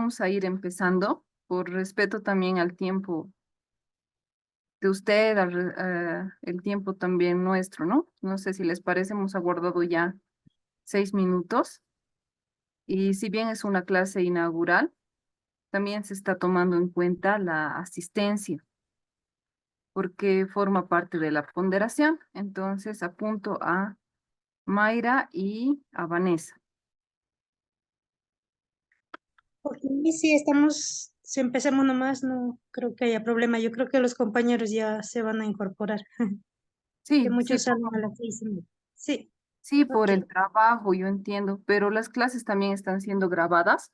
vamos a ir empezando por respeto también al tiempo de usted, el tiempo también nuestro, ¿no? No sé si les parece, hemos aguardado ya 6 minutos y si bien es una clase inaugural, también se está tomando en cuenta la asistencia porque forma parte de la ponderación. Entonces apunto a Mayra y a Vanessa. Ok, sí, estamos, si empecemos nomás, no creo que haya problema. Yo creo que los compañeros ya se van a incorporar, que Sí, sí, muchos salen a las 6:30. Sí, sí, por ok. el trabajo, yo entiendo, pero las clases también están siendo grabadas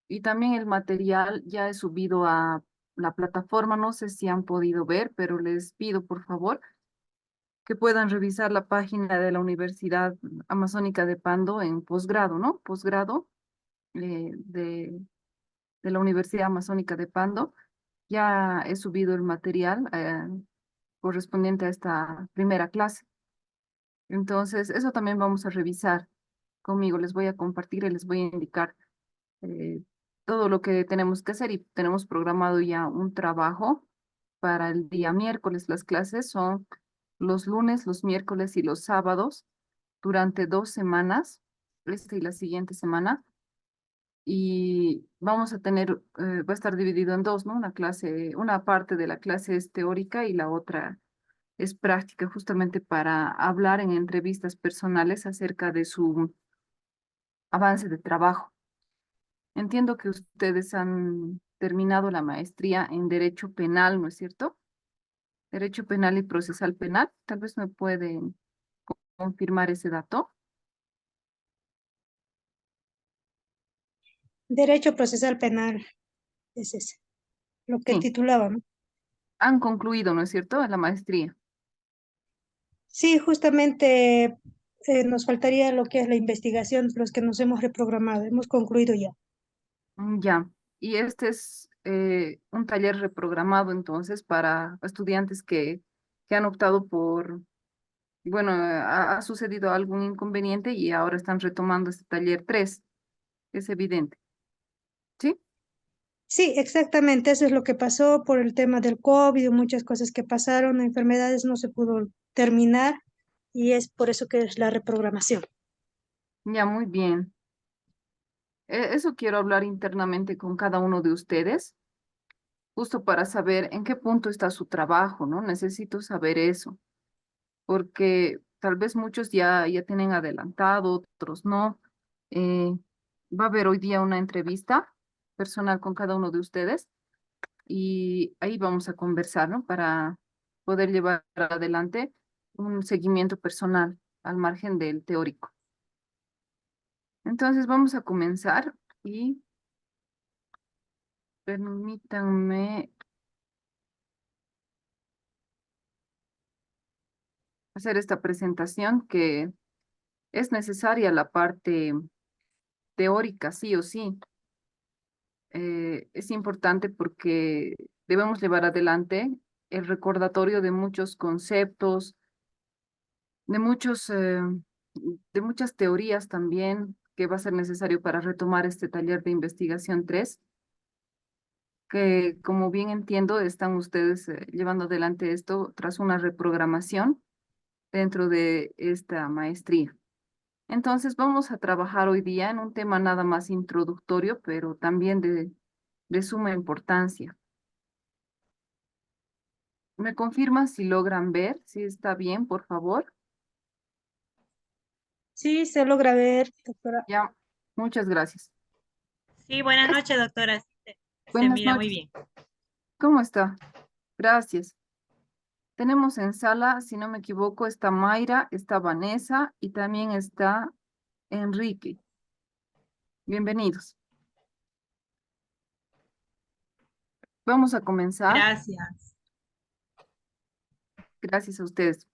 y también el material ya es subido a la plataforma. No sé si han podido ver, pero les pido por favor que puedan revisar la página de la Universidad Amazónica de Pando en posgrado, ¿no? Posgrado de la Universidad Amazónica de Pando. Ya he subido el material correspondiente a esta primera clase. Entonces, eso también vamos a revisar conmigo. Les voy a compartir y les voy a indicar eh, todo lo que tenemos que hacer y tenemos programado ya un trabajo para el día miércoles. Las clases son los lunes, los miércoles y los sábados durante 2 semanas, esta y la siguiente semana. Y vamos a tener, va a estar dividido en dos, ¿no? Una clase, una parte de la clase es teórica y la otra es práctica, justamente para hablar en entrevistas personales acerca de su avance de trabajo. Entiendo que ustedes han terminado la maestría en Derecho Penal, ¿no es cierto? Derecho Penal y Procesal Penal. Tal vez me pueden confirmar ese dato. Derecho procesal penal, es ese, lo que Sí, titulaba, ¿no? han concluido, ¿no es cierto? La maestría. Sí, justamente nos faltaría lo que es la investigación, los que nos hemos reprogramado. Hemos concluido ya. Ya. Y este es un taller reprogramado entonces para estudiantes que han optado por, bueno, ha sucedido algún inconveniente y ahora están retomando este taller 3. Es evidente. ¿Sí? Sí, exactamente, eso es lo que pasó por el tema del COVID y muchas cosas que pasaron, enfermedades no se pudo terminar y es por eso que es la reprogramación. Ya, muy bien. Eso quiero hablar internamente con cada uno de ustedes, justo para saber en qué punto está su trabajo, ¿no? Necesito saber eso, porque tal vez muchos ya tienen adelantado, otros no. Eh, Va a haber hoy día una entrevista personal con cada uno de ustedes y ahí vamos a conversar, ¿no? Para poder llevar adelante un seguimiento personal al margen del teórico. Entonces vamos a comenzar y permítanme hacer esta presentación que es necesaria la parte teórica, sí o sí. Es importante porque debemos llevar adelante el recordatorio de muchos conceptos, de de muchas teorías también que va a ser necesario para retomar este taller de investigación 3, que como bien entiendo, están ustedes llevando adelante esto tras una reprogramación dentro de esta maestría. Entonces vamos a trabajar hoy día en un tema nada más introductorio, pero también de suma importancia. ¿Me confirman si logran ver? Si está bien, por favor. Sí, se logra ver, doctora. Ya, muchas gracias. Sí, buenas Es- noches, doctora. Se Buenas mira muy noches. bien. ¿Cómo está? Gracias. Tenemos en sala, si no me equivoco, está Mayra, está Vanessa y también está Enrique. Bienvenidos. Vamos a comenzar. Gracias. Gracias a ustedes.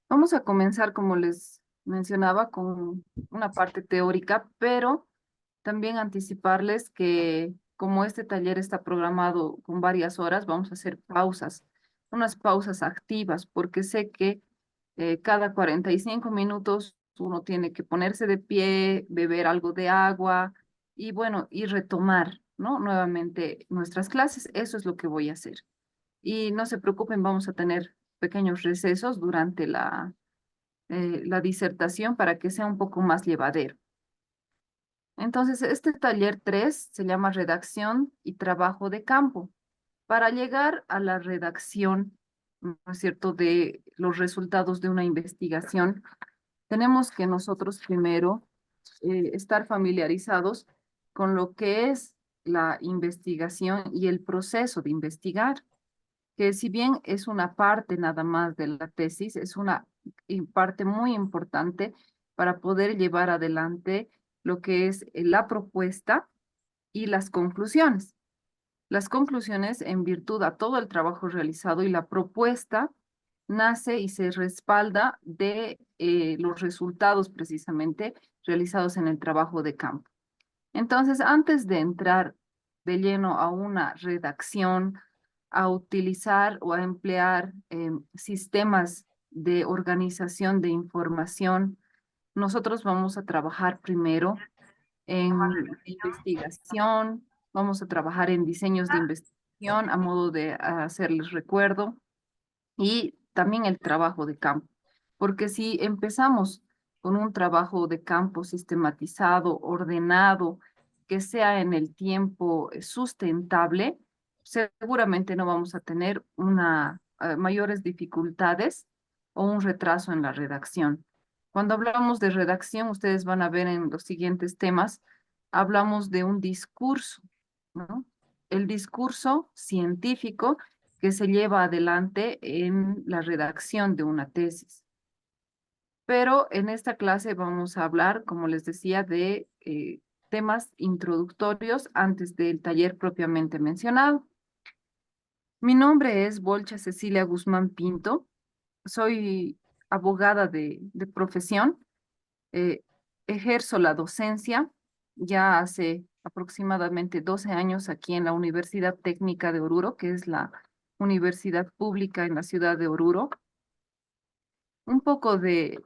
Vamos a comenzar, como les mencionaba, con una parte teórica, pero también anticiparles que como este taller está programado con varias horas, vamos a hacer pausas, unas pausas activas, porque sé que cada 45 minutos uno tiene que ponerse de pie, beber algo de agua y bueno, y retomar, ¿no? Nuevamente nuestras clases, eso es lo que voy a hacer. Y no se preocupen, vamos a tener pequeños recesos durante la disertación para que sea un poco más llevadero. Entonces, este taller 3 se llama redacción y trabajo de campo. Para llegar a la redacción, ¿no es cierto?, de los resultados de una investigación, tenemos que nosotros primero estar familiarizados con lo que es la investigación y el proceso de investigar, que si bien es una parte nada más de la tesis, es una parte muy importante para poder llevar adelante lo que es la propuesta y las conclusiones. Las conclusiones en virtud a todo el trabajo realizado y la propuesta nace y se respalda de los resultados precisamente realizados en el trabajo de campo. Entonces, antes de entrar de lleno a una redacción, a utilizar o a emplear sistemas de organización de información, nosotros vamos a trabajar primero en investigación, vamos a trabajar en diseños de investigación a modo de hacerles recuerdo y también el trabajo de campo. Porque si empezamos con un trabajo de campo sistematizado, ordenado, que sea en el tiempo sustentable, seguramente no vamos a tener mayores dificultades o un retraso en la redacción. Cuando hablamos de redacción, ustedes van a ver en los siguientes temas, hablamos de un discurso, ¿no? El discurso científico que se lleva adelante en la redacción de una tesis. Pero en esta clase vamos a hablar, como les decía, de temas introductorios antes del taller propiamente mencionado. Mi nombre es Bolcha Cecilia Guzmán Pinto. Soy abogada de profesión. eh, Ejerzo la docencia ya hace aproximadamente 12 años aquí en la Universidad Técnica de Oruro, que es la universidad pública en la ciudad de Oruro. Un poco de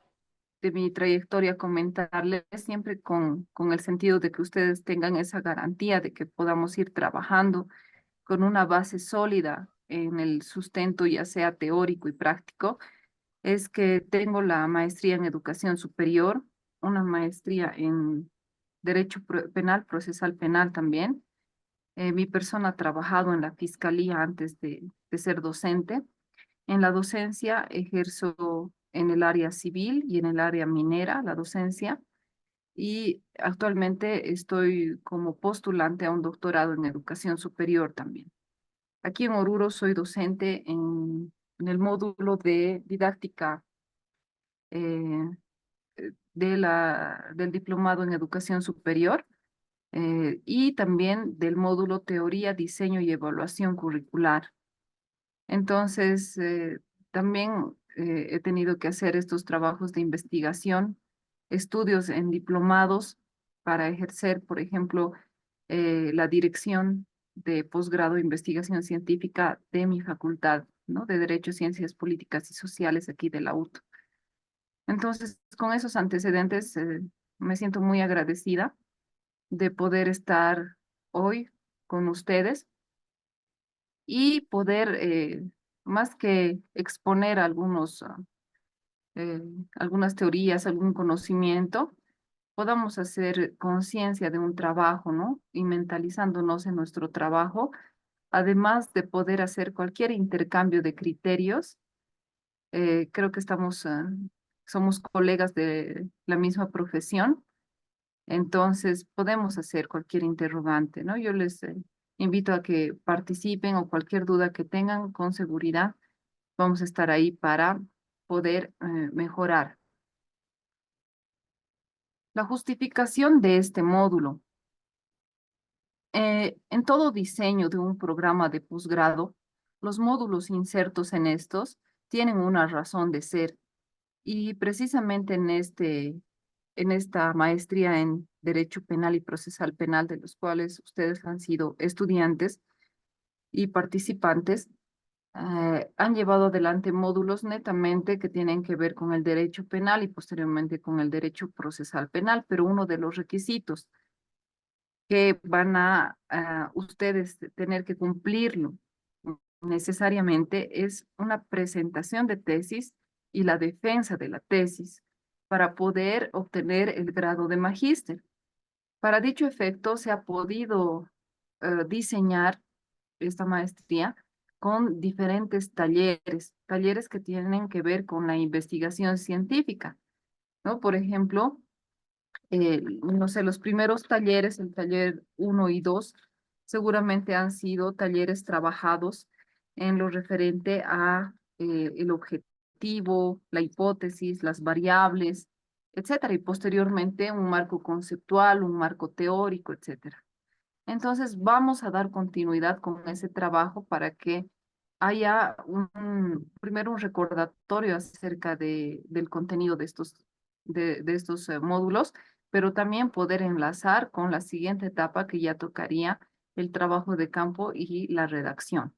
mi trayectoria comentarles siempre con el sentido de que ustedes tengan esa garantía de que podamos ir trabajando con una base sólida en el sustento, ya sea teórico y práctico, es que tengo la maestría en educación superior, una maestría en derecho penal, procesal penal también. Mi persona ha trabajado en la fiscalía antes de ser docente. En la docencia ejerzo en el área civil y en el área minera, la docencia, y actualmente estoy como postulante a un doctorado en educación superior también. Aquí en Oruro soy docente en el módulo de didáctica eh, del diplomado en educación superior y también del módulo teoría, diseño y evaluación curricular. Entonces, también he tenido que hacer estos trabajos de investigación, estudios en diplomados para ejercer, por ejemplo, la dirección de posgrado de investigación científica de mi facultad, ¿no? De Derecho, Ciencias Políticas y Sociales aquí de la UT. Entonces, con esos antecedentes, me siento muy agradecida de poder estar hoy con ustedes y poder, más que exponer algunas teorías, algún conocimiento, podamos hacer conciencia de un trabajo, ¿no? Y mentalizándonos en nuestro trabajo, además de poder hacer cualquier intercambio de criterios. Creo que somos colegas de la misma profesión, entonces podemos hacer cualquier interrogante, ¿no? Yo les invito a que participen o cualquier duda que tengan, con seguridad vamos a estar ahí para poder mejorar. La justificación de este módulo. En todo diseño de un programa de posgrado, los módulos insertos en estos tienen una razón de ser y precisamente en esta maestría en Derecho Penal y Procesal Penal, de los cuales ustedes han sido estudiantes y participantes, han llevado adelante módulos netamente que tienen que ver con el derecho penal y posteriormente con el derecho procesal penal, pero uno de los requisitos que van a ustedes tener que cumplirlo necesariamente es una presentación de tesis y la defensa de la tesis para poder obtener el grado de magíster. Para dicho efecto, se ha podido diseñar esta maestría con diferentes talleres que tienen que ver con la investigación científica, ¿no? Por ejemplo, no sé, los primeros talleres, el taller 1 y 2, seguramente han sido talleres trabajados en lo referente a el objetivo, la hipótesis, las variables, etcétera, y posteriormente un marco conceptual, un marco teórico, etcétera. Entonces, vamos a dar continuidad con ese trabajo para que haya primero un recordatorio acerca del contenido de estos módulos, pero también poder enlazar con la siguiente etapa que ya tocaría el trabajo de campo y la redacción.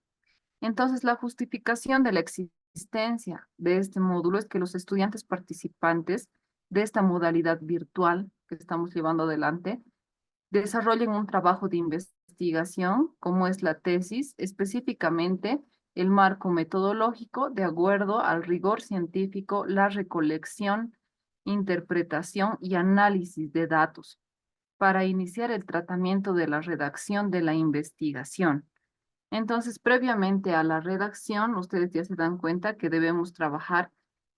Entonces, la justificación de la existencia de este módulo es que los estudiantes participantes de esta modalidad virtual que estamos llevando adelante desarrollen un trabajo de investigación, como es la tesis, específicamente el marco metodológico de acuerdo al rigor científico, la recolección, interpretación y análisis de datos para iniciar el tratamiento de la redacción de la investigación. Entonces, previamente a la redacción, ustedes ya se dan cuenta que debemos trabajar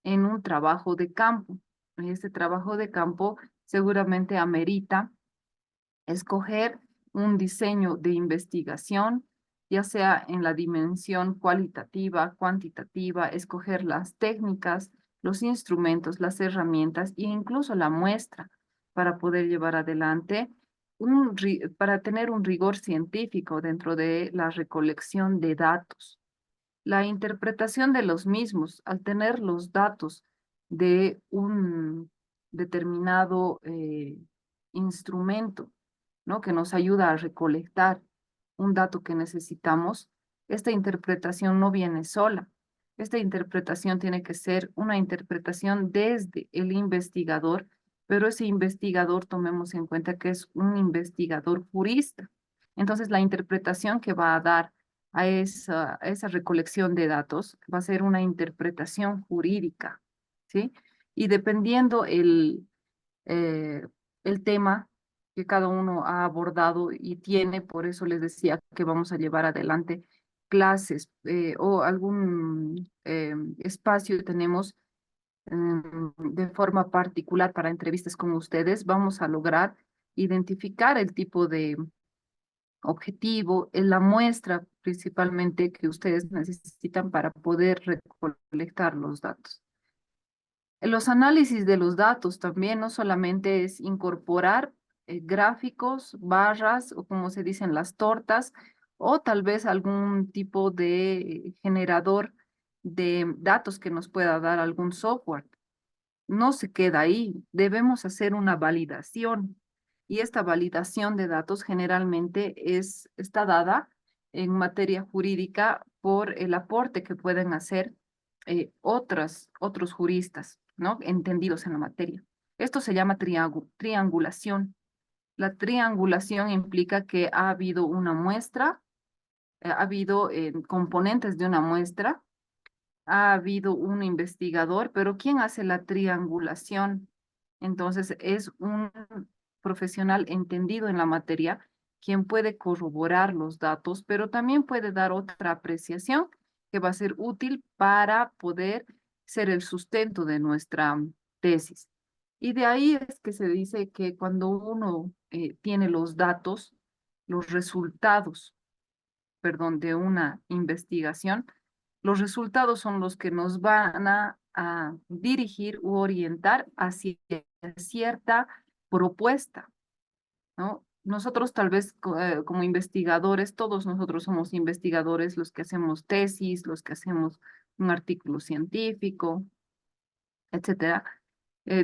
en un trabajo de campo. Este trabajo de campo seguramente amerita escoger un diseño de investigación, ya sea en la dimensión cualitativa, cuantitativa, escoger las técnicas, los instrumentos, las herramientas e incluso la muestra para poder llevar adelante para tener un rigor científico dentro de la recolección de datos. La interpretación de los mismos, al tener los datos de un determinado instrumento, ¿no? Que nos ayuda a recolectar un dato que necesitamos, esta interpretación no viene sola. Esta interpretación tiene que ser una interpretación desde el investigador, pero ese investigador tomemos en cuenta que es un investigador jurista. Entonces, la interpretación que va a dar a esa recolección de datos va a ser una interpretación jurídica, ¿sí? Y dependiendo eh, el tema que cada uno ha abordado y tiene, por eso les decía que vamos a llevar adelante clases o algún espacio tenemos de forma particular para entrevistas con ustedes, vamos a lograr identificar el tipo de objetivo, en la muestra principalmente que ustedes necesitan para poder recolectar los datos. Los análisis de los datos también no solamente es incorporar gráficos, barras o como se dicen las tortas o tal vez algún tipo de generador de datos que nos pueda dar algún software. No se queda ahí, debemos hacer una validación y esta validación de datos generalmente está dada en materia jurídica por el aporte que pueden hacer otros juristas, ¿no? Entendidos en la materia. Esto se llama triangulación. La triangulación implica que ha habido una muestra, ha habido componentes de una muestra, ha habido un investigador, pero ¿quién hace la triangulación? Entonces es un profesional entendido en la materia quien puede corroborar los datos, pero también puede dar otra apreciación que va a ser útil para poder ser el sustento de nuestra tesis. Y de ahí es que se dice que cuando uno tiene los datos, los resultados, perdón, de una investigación, los resultados son los que nos van a dirigir u orientar hacia cierta propuesta, ¿no? Nosotros tal vez como investigadores, todos nosotros somos investigadores, los que hacemos tesis, los que hacemos un artículo científico, etcétera.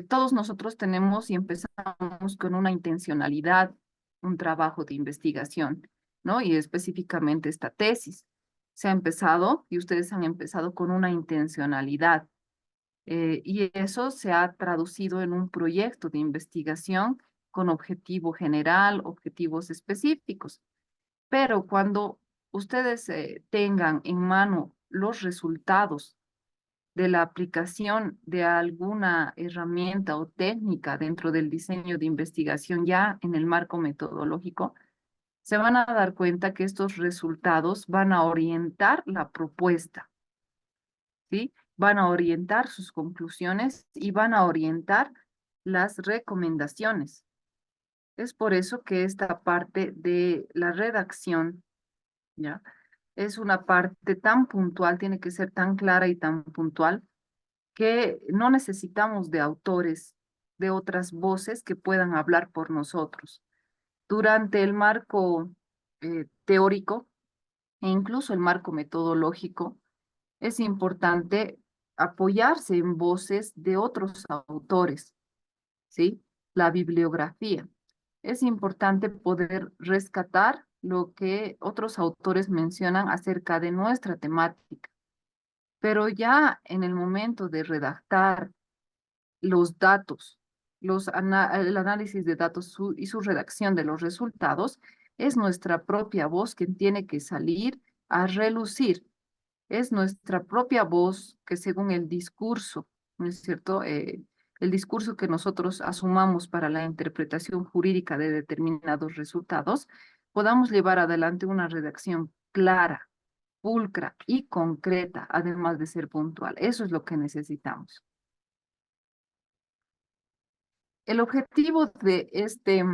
Todos nosotros tenemos y empezamos con una intencionalidad, un trabajo de investigación, ¿no? Y específicamente esta tesis. Se ha empezado y ustedes han empezado con una intencionalidad. Y eso se ha traducido en un proyecto de investigación con objetivo general, objetivos específicos. Pero cuando ustedes tengan en mano los resultados de la aplicación de alguna herramienta o técnica dentro del diseño de investigación ya en el marco metodológico, se van a dar cuenta que estos resultados van a orientar la propuesta, ¿sí? Van a orientar sus conclusiones y van a orientar las recomendaciones. Es por eso que esta parte de la redacción, ¿ya? Es una parte tan puntual, tiene que ser tan clara y tan puntual, que no necesitamos de autores, de otras voces que puedan hablar por nosotros. Durante el marco teórico e incluso el marco metodológico, es importante apoyarse en voces de otros autores, ¿sí? La bibliografía. Es importante poder rescatar lo que otros autores mencionan acerca de nuestra temática, pero ya en el momento de redactar los datos, el análisis de datos y su redacción de los resultados, es nuestra propia voz quien tiene que salir a relucir. Es nuestra propia voz que según el discurso, ¿no es cierto? El discurso que nosotros asumamos para la interpretación jurídica de determinados resultados, podamos llevar adelante una redacción clara, pulcra y concreta, además de ser puntual. Eso es lo que necesitamos. El objetivo de este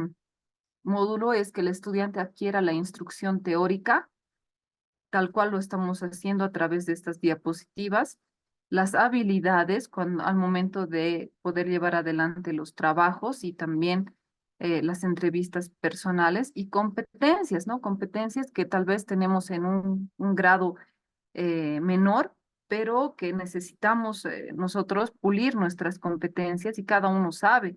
módulo es que el estudiante adquiera la instrucción teórica, tal cual lo estamos haciendo a través de estas diapositivas, las habilidades al momento de poder llevar adelante los trabajos y también las entrevistas personales y competencias, ¿no? Competencias que tal vez tenemos en un grado menor, pero que necesitamos nosotros pulir nuestras competencias y cada uno sabe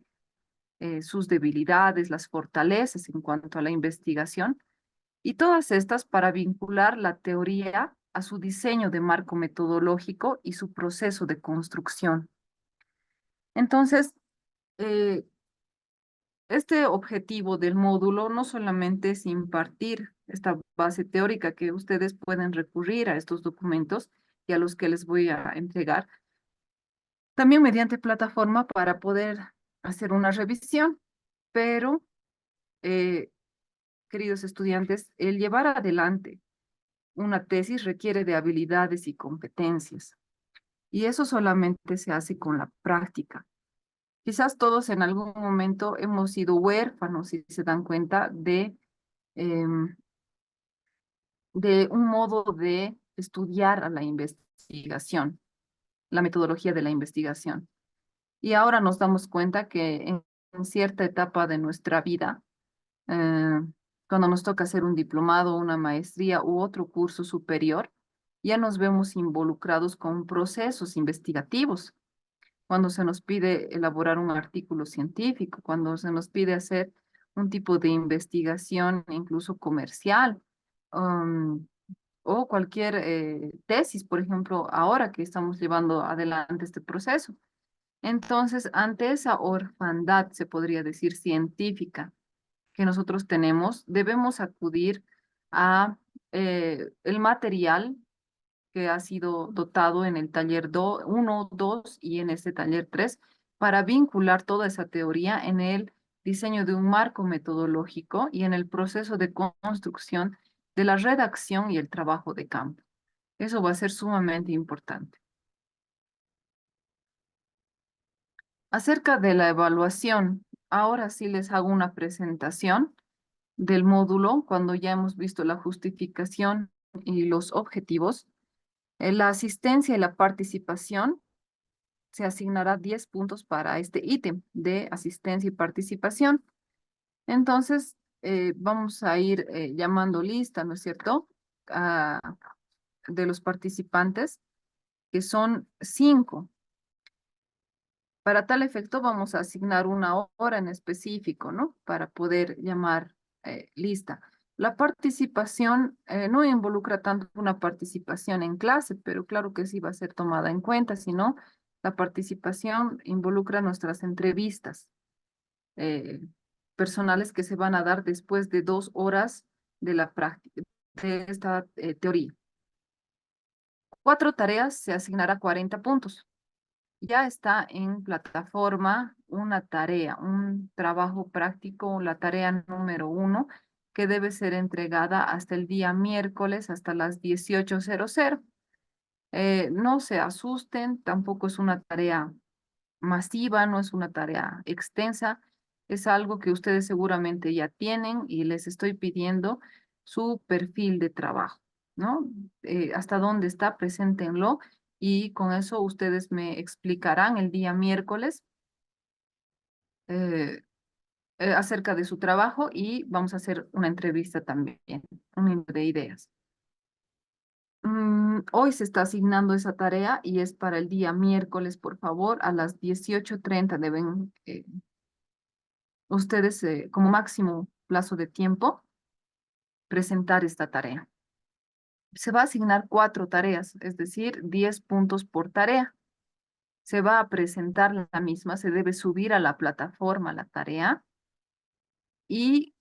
sus debilidades, las fortalezas en cuanto a la investigación, y todas estas para vincular la teoría a su diseño de marco metodológico y su proceso de construcción. Entonces, eh, este objetivo del módulo no solamente es impartir esta base teórica que ustedes pueden recurrir a estos documentos y a los que les voy a entregar, también mediante plataforma para poder hacer una revisión, pero queridos estudiantes, el llevar adelante una tesis requiere de habilidades y competencias, y eso solamente se hace con la práctica. Quizás todos en algún momento hemos sido huérfanos, si se dan cuenta, em, de un modo de estudiar a la investigación, la metodología de la investigación. Y ahora nos damos cuenta que en cierta etapa de nuestra vida, eh, cuando nos toca hacer un diplomado, una maestría u otro curso superior, ya nos vemos involucrados con procesos investigativos. Cuando se nos pide elaborar un artículo científico, cuando se nos pide hacer un tipo de investigación incluso comercial, um, o cualquier tesis, por ejemplo, ahora que estamos llevando adelante este proceso. Entonces, ante esa orfandad, se podría decir, científica, que nosotros tenemos, debemos acudir a el material que ha sido dotado en el taller 1, 2 y en este taller 3 para vincular toda esa teoría en el diseño de un marco metodológico y en el proceso de construcción de la redacción y el trabajo de campo. Eso va a ser sumamente importante. Acerca de la evaluación, ahora sí les hago una presentación del módulo cuando ya hemos visto la justificación y los objetivos. La asistencia y la participación se asignará 10 puntos para este ítem de asistencia y participación. Entonces, vamos a ir llamando lista, ¿no es cierto? De los participantes, que son 5. Para tal efecto, vamos a asignar una hora en específico, ¿no? Para poder llamar lista. La participación no involucra tanto una participación en clase, pero claro que sí va a ser tomada en cuenta, sino la participación involucra nuestras entrevistas. personales que se van a dar después de 2 horas de la práctica, de esta teoría. 4 tareas se asignará 40 puntos. Ya está en plataforma una tarea, un trabajo práctico, la tarea número 1, que debe ser entregada hasta el día miércoles, hasta las 18:00. No se asusten, tampoco es una tarea masiva, no es una tarea extensa, es algo que ustedes seguramente ya tienen y les estoy pidiendo su perfil de trabajo, ¿no? Hasta dónde está, preséntenlo y con eso ustedes me explicarán el día miércoles eh, acerca de su trabajo y vamos a hacer una entrevista también, un intercambio de ideas. Hoy se está asignando esa tarea y es para el día miércoles, por favor, a las 18:30 deben ustedes, como máximo plazo de tiempo, presentar esta tarea. Se va a asignar 4 tareas, es decir, 10 puntos por tarea. Se va a presentar la misma, se debe subir a la plataforma la tarea y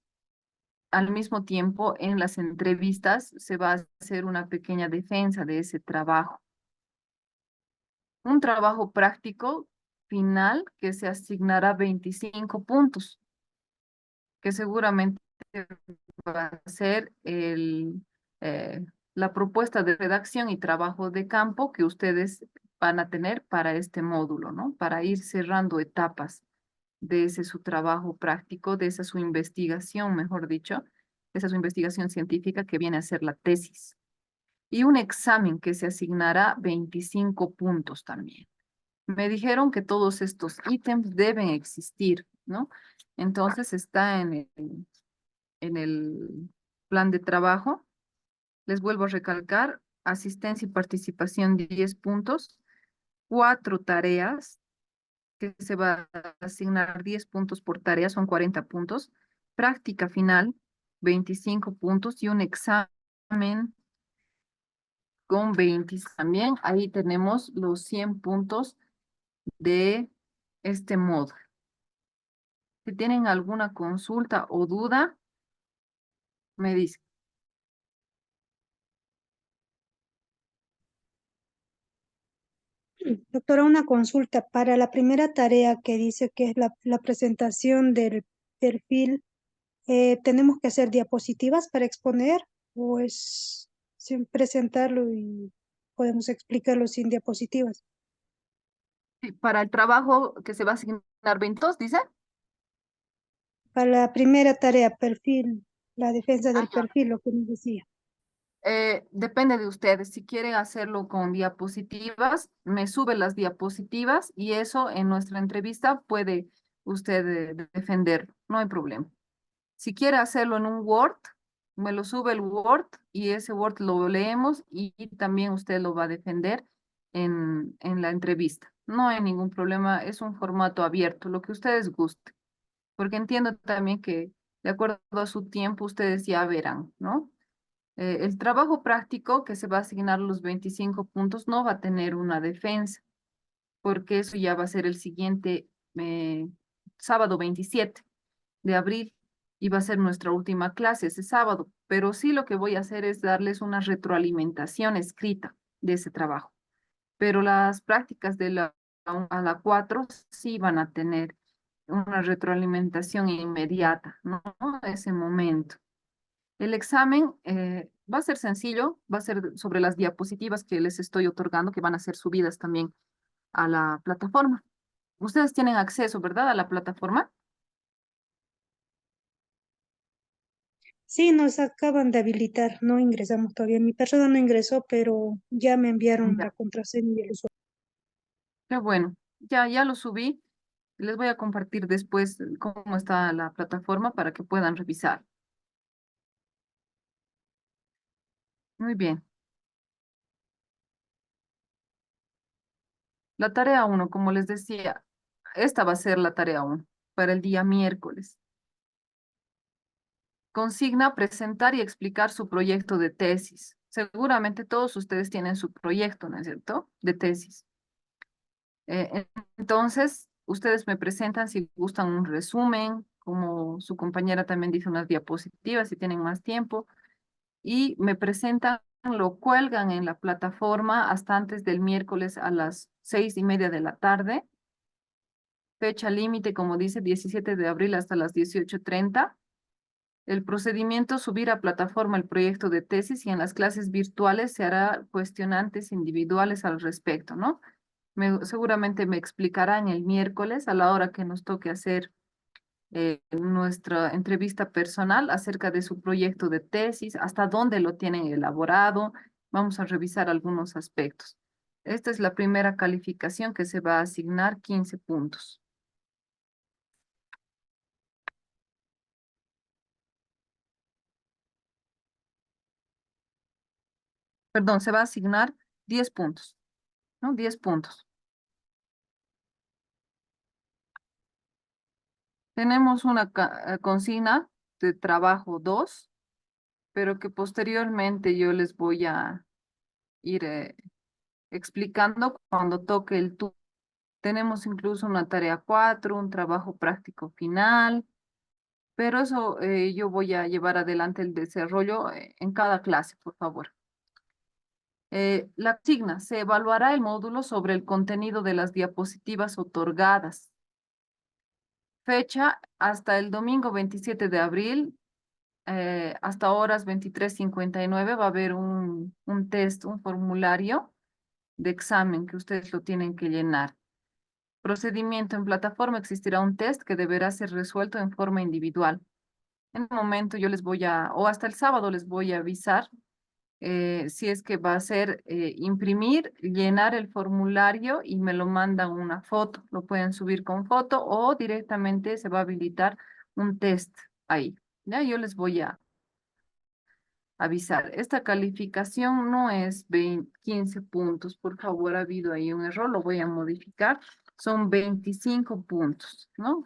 al mismo tiempo en las entrevistas se va a hacer una pequeña defensa de ese trabajo. Un trabajo práctico final que se asignará 25 puntos, que seguramente va a ser la propuesta de redacción y trabajo de campo que ustedes van a tener para este módulo, ¿no? Para ir cerrando etapas de ese su trabajo práctico, de esa su investigación, mejor dicho, de esa su investigación científica que viene a ser la tesis. Y un examen que se asignará 25 puntos también. Me dijeron que todos estos ítems deben existir, ¿no? Entonces está en el plan de trabajo. Les vuelvo a recalcar, asistencia y participación 10 puntos, 4 tareas, que se va a asignar 10 puntos por tarea, son 40 puntos, práctica final, 25 puntos y un examen con 20 también. Ahí tenemos los 100 puntos de este módulo. Si tienen alguna consulta o duda, me dicen. Doctora, una consulta. Para la primera tarea que dice que es la presentación del perfil, ¿tenemos que hacer diapositivas para exponer o es sin presentarlo y podemos explicarlo sin diapositivas? Sí, para el trabajo que se va a asignar 22, dice. Para la primera tarea, perfil, la defensa Ah, del ya. perfil, lo que nos decía. Depende de ustedes. Si quieren hacerlo con diapositivas, me sube las diapositivas y eso en nuestra entrevista puede usted defender. No hay problema. Si quiere hacerlo en un Word, me lo sube el Word y ese Word lo leemos y también usted lo va a defender en la entrevista. No hay ningún problema. Es un formato abierto, lo que ustedes gusten. Porque entiendo también que de acuerdo a su tiempo ustedes ya verán, ¿no? El trabajo práctico que se va a asignar los 25 puntos no va a tener una defensa, porque eso ya va a ser el siguiente sábado 27 de abril y va a ser nuestra última clase ese sábado. Pero sí lo que voy a hacer es darles una retroalimentación escrita de ese trabajo. Pero las prácticas de la 1 a la 4 sí van a tener una retroalimentación inmediata, ¿no? Ese momento. El examen va a ser sencillo, va a ser sobre las diapositivas que les estoy otorgando, que van a ser subidas también a la plataforma. Ustedes tienen acceso, ¿verdad?, a la plataforma. Sí, nos acaban de habilitar, no ingresamos todavía. Mi persona no ingresó, pero ya me enviaron la Ya, contraseña y el usuario. qué bueno. Ya lo subí. Les voy a compartir después cómo está la plataforma para que puedan revisar. Muy bien. La tarea 1, como les decía, esta va a ser la tarea 1 para el día miércoles. Consigna presentar y explicar su proyecto de tesis. Seguramente todos ustedes tienen su proyecto, ¿no es cierto?, de tesis. Entonces, ustedes me presentan si gustan un resumen como su compañera también dice, unas diapositivas si tienen más tiempo, y me presentan, lo cuelgan en la plataforma hasta antes del miércoles a las 6:30 de la tarde. Fecha límite, como dice, 17 de abril hasta las 18:30. El procedimiento, subir a plataforma el proyecto de tesis y en las clases virtuales se hará cuestionantes individuales al respecto, ¿no? Seguramente me explicarán el miércoles a la hora que nos toque hacer nuestra entrevista personal acerca de su proyecto de tesis, hasta dónde lo tienen elaborado. Vamos a revisar algunos aspectos. Esta es la primera calificación que se va a asignar 15 puntos. Perdón, se va a asignar 10 puntos, ¿no? 10 puntos. Tenemos una consigna de trabajo 2, pero que posteriormente yo les voy a ir explicando cuando toque el turno. Tenemos incluso una tarea 4, un trabajo práctico final, pero eso yo voy a llevar adelante el desarrollo en cada clase, por favor. La consigna, se evaluará el módulo sobre el contenido de las diapositivas otorgadas. Fecha, hasta el domingo 27 de abril, hasta horas 23:59 va a haber un test, un formulario de examen que ustedes lo tienen que llenar. Procedimiento, en plataforma existirá un test que deberá ser resuelto en forma individual. En un momento yo les voy o hasta el sábado les voy a avisar si es que va a ser imprimir, llenar el formulario y me lo mandan una foto. Lo pueden subir con foto o directamente se va a habilitar un test ahí. Ya yo les voy a avisar. Esta calificación no es 15 puntos, por favor, ha habido ahí un error, lo voy a modificar. Son 25 puntos, ¿no?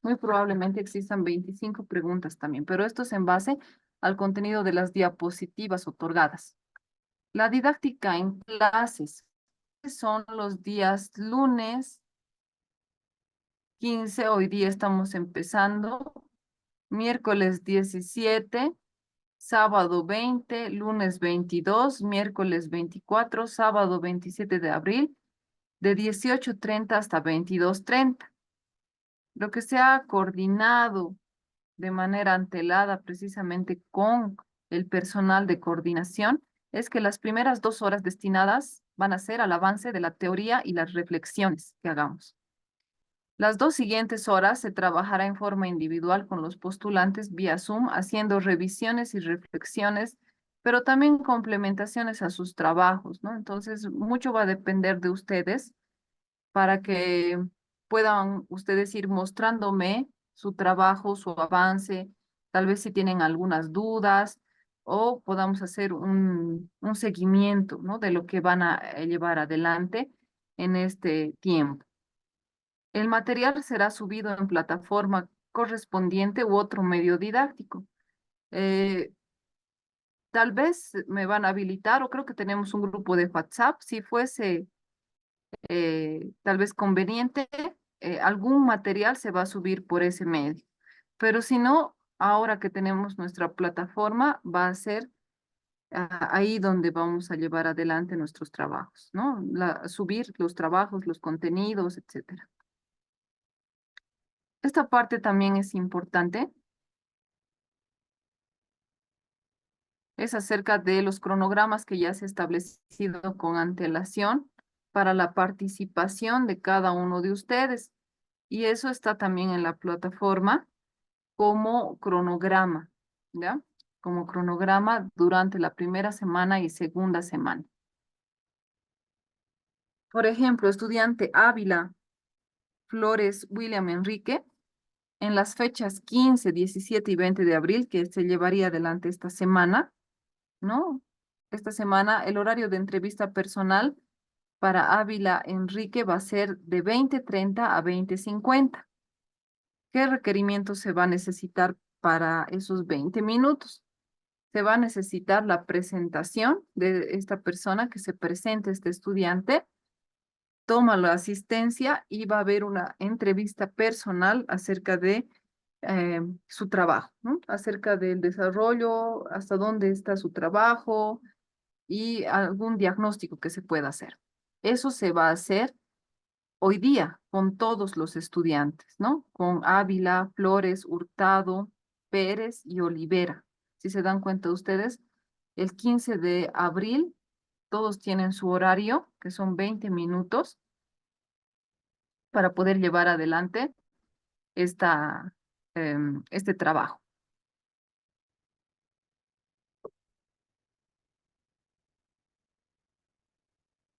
Muy probablemente existan 25 preguntas también, pero esto es en base al contenido de las diapositivas otorgadas. La didáctica en clases son los días lunes 15, hoy día estamos empezando, miércoles 17, sábado 20, lunes 22, miércoles 24, sábado 27 de abril, de 18:30 hasta 22:30. Lo que se ha coordinado de manera antelada precisamente con el personal de coordinación es que las primeras 2 horas destinadas van a ser al avance de la teoría y las reflexiones que hagamos. Las 2 siguientes horas se trabajará en forma individual con los postulantes vía Zoom, haciendo revisiones y reflexiones, pero también complementaciones a sus trabajos, ¿no? Entonces, mucho va a depender de ustedes para que puedan ustedes ir mostrándome su trabajo, su avance, tal vez si tienen algunas dudas o podamos hacer un seguimiento, ¿no? De lo que van a llevar adelante en este tiempo. El material será subido en plataforma correspondiente u otro medio didáctico. Eh, Tal vez me van a habilitar o creo que tenemos un grupo de WhatsApp. Si fuese tal vez conveniente, algún material se va a subir por ese medio. Pero si no, ahora que tenemos nuestra plataforma, va a ser ahí donde vamos a llevar adelante nuestros trabajos, ¿no? Subir los trabajos, los contenidos, etcétera. Esta parte también es importante. Es acerca de los cronogramas que ya se ha establecido con antelación para la participación de cada uno de ustedes. Y eso está también en la plataforma como cronograma, ¿ya? Como cronograma durante la primera semana y segunda semana. Por ejemplo, estudiante Ávila Flores William Enrique, en las fechas 15, 17 y 20 de abril, que se llevaría adelante esta semana, ¿no? Esta semana el horario de entrevista personal para Ávila Enrique va a ser de 20:30 a 20:50. ¿Qué requerimientos se va a necesitar para esos 20 minutos? Se va a necesitar la presentación de esta persona que se presente, este estudiante, toma la asistencia y va a haber una entrevista personal acerca de su trabajo, ¿no? Acerca del desarrollo, hasta dónde está su trabajo y algún diagnóstico que se pueda hacer. Eso se va a hacer hoy día con todos los estudiantes, ¿no? Con Ávila, Flores, Hurtado, Pérez y Olivera. Si se dan cuenta ustedes, el 15 de abril todos tienen su horario, que son 20 minutos, para poder llevar adelante este trabajo.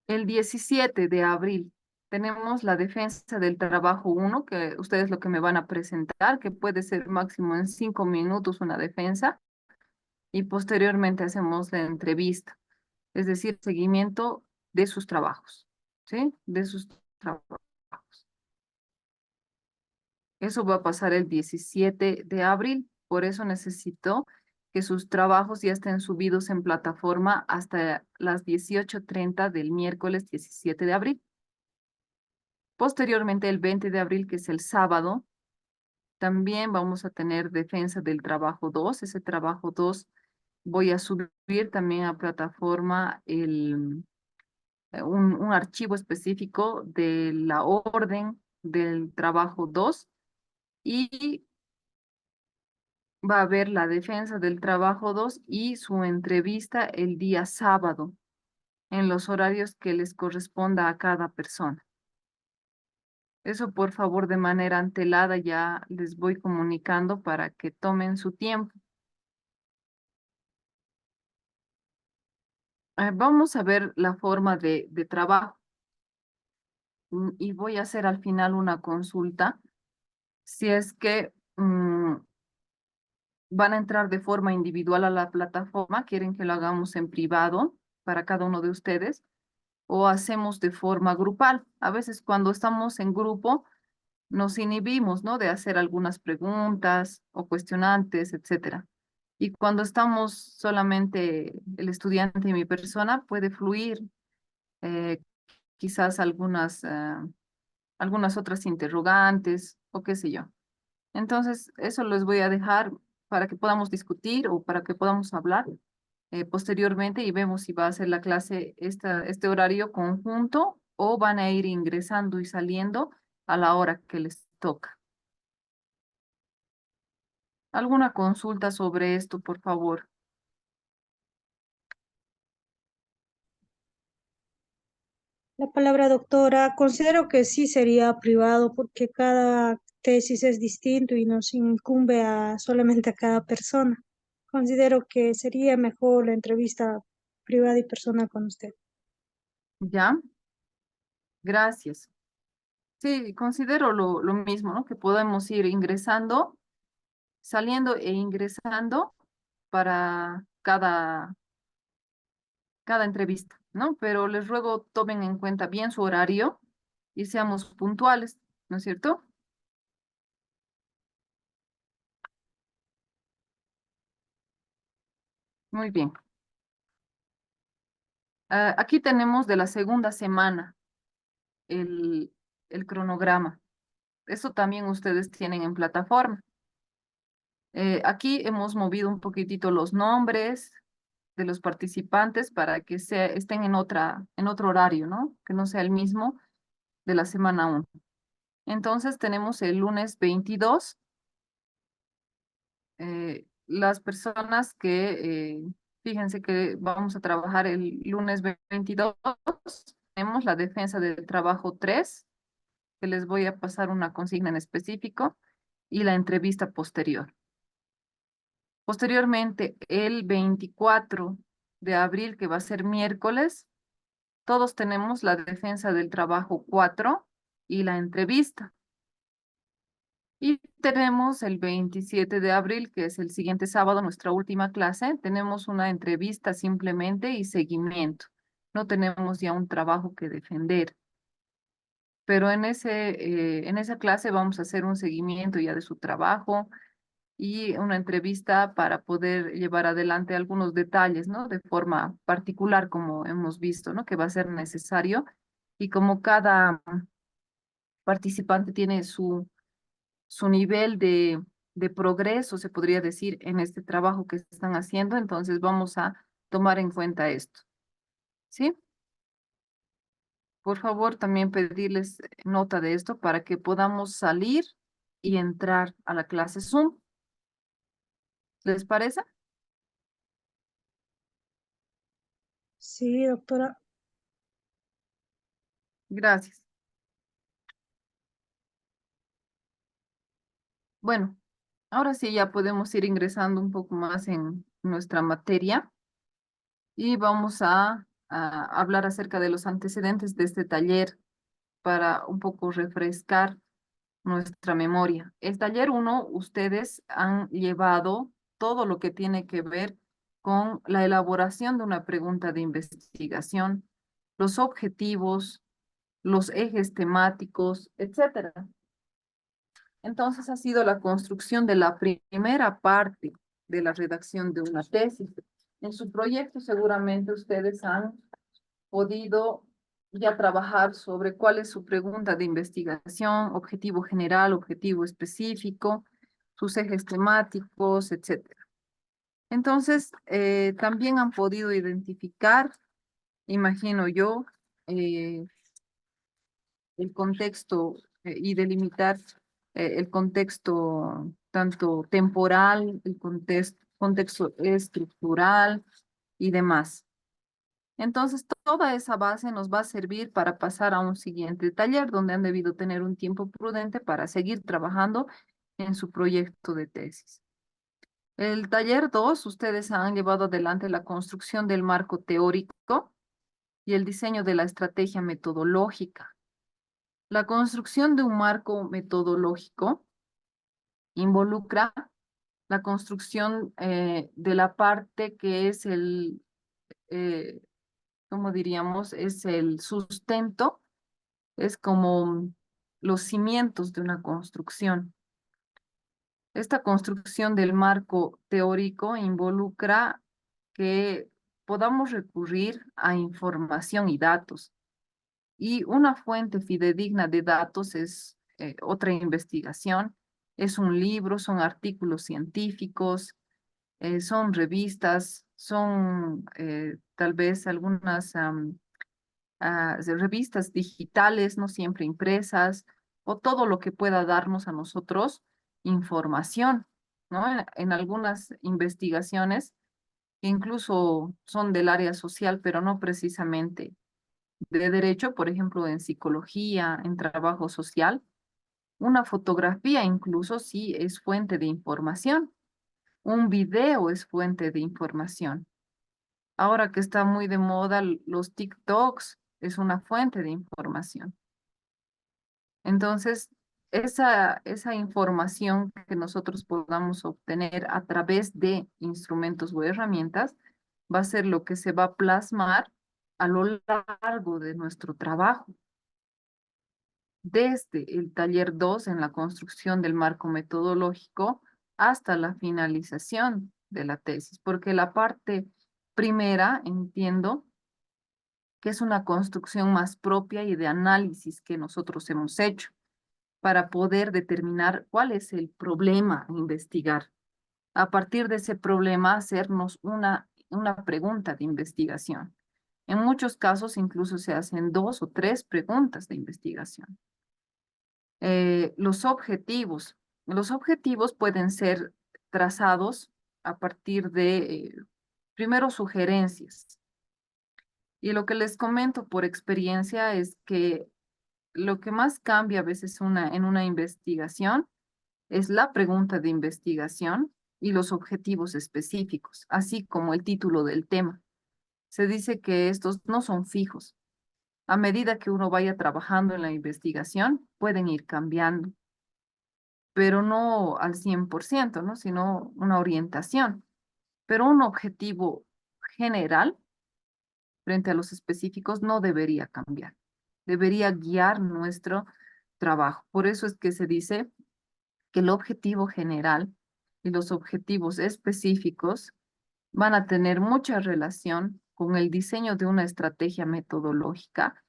El 17 de abril tenemos la defensa del trabajo uno, que ustedes lo que me van a presentar, que puede ser máximo en 5 minutos una defensa, y posteriormente hacemos la entrevista, es decir, seguimiento de sus trabajos, ¿sí? De sus trabajos. Eso va a pasar el 17 de abril, por eso necesito que sus trabajos ya estén subidos en plataforma hasta las 18:30 del miércoles 17 de abril. Posteriormente, el 20 de abril, que es el sábado, también vamos a tener defensa del trabajo 2. Ese trabajo 2 voy a subir también a plataforma un archivo específico de la orden del trabajo 2 y va a haber la defensa del trabajo 2 y su entrevista el día sábado en los horarios que les corresponda a cada persona. Eso, por favor, de manera antelada ya les voy comunicando para que tomen su tiempo. Vamos a ver la forma de trabajo y voy a hacer al final una consulta. Si es que van a entrar de forma individual a la plataforma, quieren que lo hagamos en privado para cada uno de ustedes o hacemos de forma grupal. A veces cuando estamos en grupo nos inhibimos, ¿no? De hacer algunas preguntas o cuestionantes, etcétera. Y cuando estamos solamente el estudiante y mi persona, puede fluir eh, quizás algunas otras interrogantes o qué sé yo. Entonces, eso les voy a dejar para que podamos discutir o para que podamos hablar posteriormente y vemos si va a ser la clase este horario conjunto o van a ir ingresando y saliendo a la hora que les toca. ¿Alguna consulta sobre esto, por favor? La palabra doctora, considero que sí sería privado porque cada tesis es distinto y nos incumbe a solamente a cada persona. Considero que sería mejor la entrevista privada y personal con usted. ¿Ya? Gracias. Sí, considero lo mismo, ¿no? Que podemos ir ingresando, saliendo e ingresando para cada entrevista, ¿no? Pero les ruego tomen en cuenta bien su horario y seamos puntuales, ¿no es cierto? Muy bien. Aquí tenemos de la segunda semana el, el cronograma. Eso también ustedes tienen en plataforma. Aquí hemos movido un poquitito los nombres de los participantes para que estén en otro horario, ¿no? Que no sea el mismo de la semana 1. Entonces tenemos el lunes 22. Las personas fíjense que vamos a trabajar el lunes 22, tenemos la defensa del trabajo 3, que les voy a pasar una consigna en específico, y la entrevista posterior. Posteriormente, el 24 de abril, que va a ser miércoles, todos tenemos la defensa del trabajo 4 y la entrevista. Y tenemos el 27 de abril, que es el siguiente sábado, nuestra última clase. Tenemos una entrevista simplemente y seguimiento. No tenemos ya un trabajo que defender. Pero en esa clase vamos a hacer un seguimiento ya de su trabajo y una entrevista para poder llevar adelante algunos detalles, ¿no? De forma particular, como hemos visto, ¿no? Que va a ser necesario. Y como cada participante tiene su nivel de progreso, se podría decir, en este trabajo que están haciendo. Entonces vamos a tomar en cuenta esto, ¿sí? Por favor, también pedirles nota de esto para que podamos salir y entrar a la clase Zoom. ¿Les parece? Sí, doctora. Gracias. Bueno, ahora sí ya podemos ir ingresando un poco más en nuestra materia y vamos a hablar acerca de los antecedentes de este taller para un poco refrescar nuestra memoria. El taller uno, ustedes han llevado todo lo que tiene que ver con la elaboración de una pregunta de investigación, los objetivos, los ejes temáticos, etcétera. Entonces ha sido la construcción de la primera parte de la redacción de una tesis. En su proyecto seguramente ustedes han podido ya trabajar sobre cuál es su pregunta de investigación, objetivo general, objetivo específico, sus ejes temáticos, etcétera. Entonces, también han podido identificar, imagino yo, eh, el contexto y delimitar el contexto tanto temporal, el contexto estructural y demás. Entonces, toda esa base nos va a servir para pasar a un siguiente taller donde han debido tener un tiempo prudente para seguir trabajando en su proyecto de tesis. El taller 2, ustedes han llevado adelante la construcción del marco teórico y el diseño de la estrategia metodológica. La construcción de un marco metodológico involucra la construcción de la parte que es eh, ¿cómo diríamos? Es el sustento, es como los cimientos de una construcción. Esta construcción del marco teórico involucra que podamos recurrir a información y datos. Y una fuente fidedigna de datos es otra investigación, es un libro, son artículos científicos, son revistas, son tal vez algunas de revistas digitales, no siempre impresas, o todo lo que pueda darnos a nosotros información, ¿no? En algunas investigaciones, que incluso son del área social, pero no precisamente de derecho, por ejemplo, en psicología, en trabajo social, una fotografía incluso sí es fuente de información, un video es fuente de información. Ahora que está muy de moda los TikToks, es una fuente de información. Entonces, esa información que nosotros podamos obtener a través de instrumentos o herramientas va a ser lo que se va a plasmar a lo largo de nuestro trabajo. Desde el taller 2 en la construcción del marco metodológico hasta la finalización de la tesis, porque la parte primera, entiendo, que es una construcción más propia y de análisis que nosotros hemos hecho para poder determinar cuál es el problema a investigar. A partir de ese problema, hacernos una pregunta de investigación. En muchos casos incluso se hacen 2 o 3 preguntas de investigación. Los objetivos. Los objetivos pueden ser trazados a partir de, primero, sugerencias. Y lo que les comento por experiencia es que lo que más cambia a veces en una investigación es la pregunta de investigación y los objetivos específicos, así como el título del tema. Se dice que estos no son fijos. A medida que uno vaya trabajando en la investigación, pueden ir cambiando, pero no al 100%, ¿no? Sino una orientación. Pero un objetivo general frente a los específicos no debería cambiar. Debería guiar nuestro trabajo. Por eso es que se dice que el objetivo general y los objetivos específicos van a tener mucha relación con el diseño de una estrategia metodológica,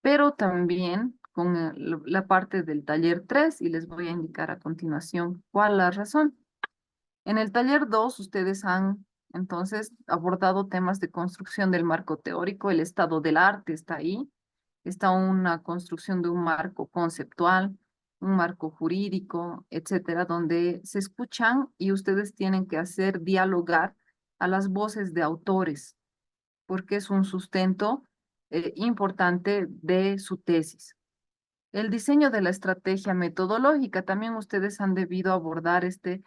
pero también con la parte del taller 3 y les voy a indicar a continuación cuál la razón. En el taller 2 ustedes han entonces abordado temas de construcción del marco teórico, el estado del arte está ahí, está una construcción de un marco conceptual, un marco jurídico, etcétera, donde se escuchan y ustedes tienen que hacer dialogar a las voces de autores, porque es un sustento importante de su tesis. El diseño de la estrategia metodológica, también ustedes han debido abordar este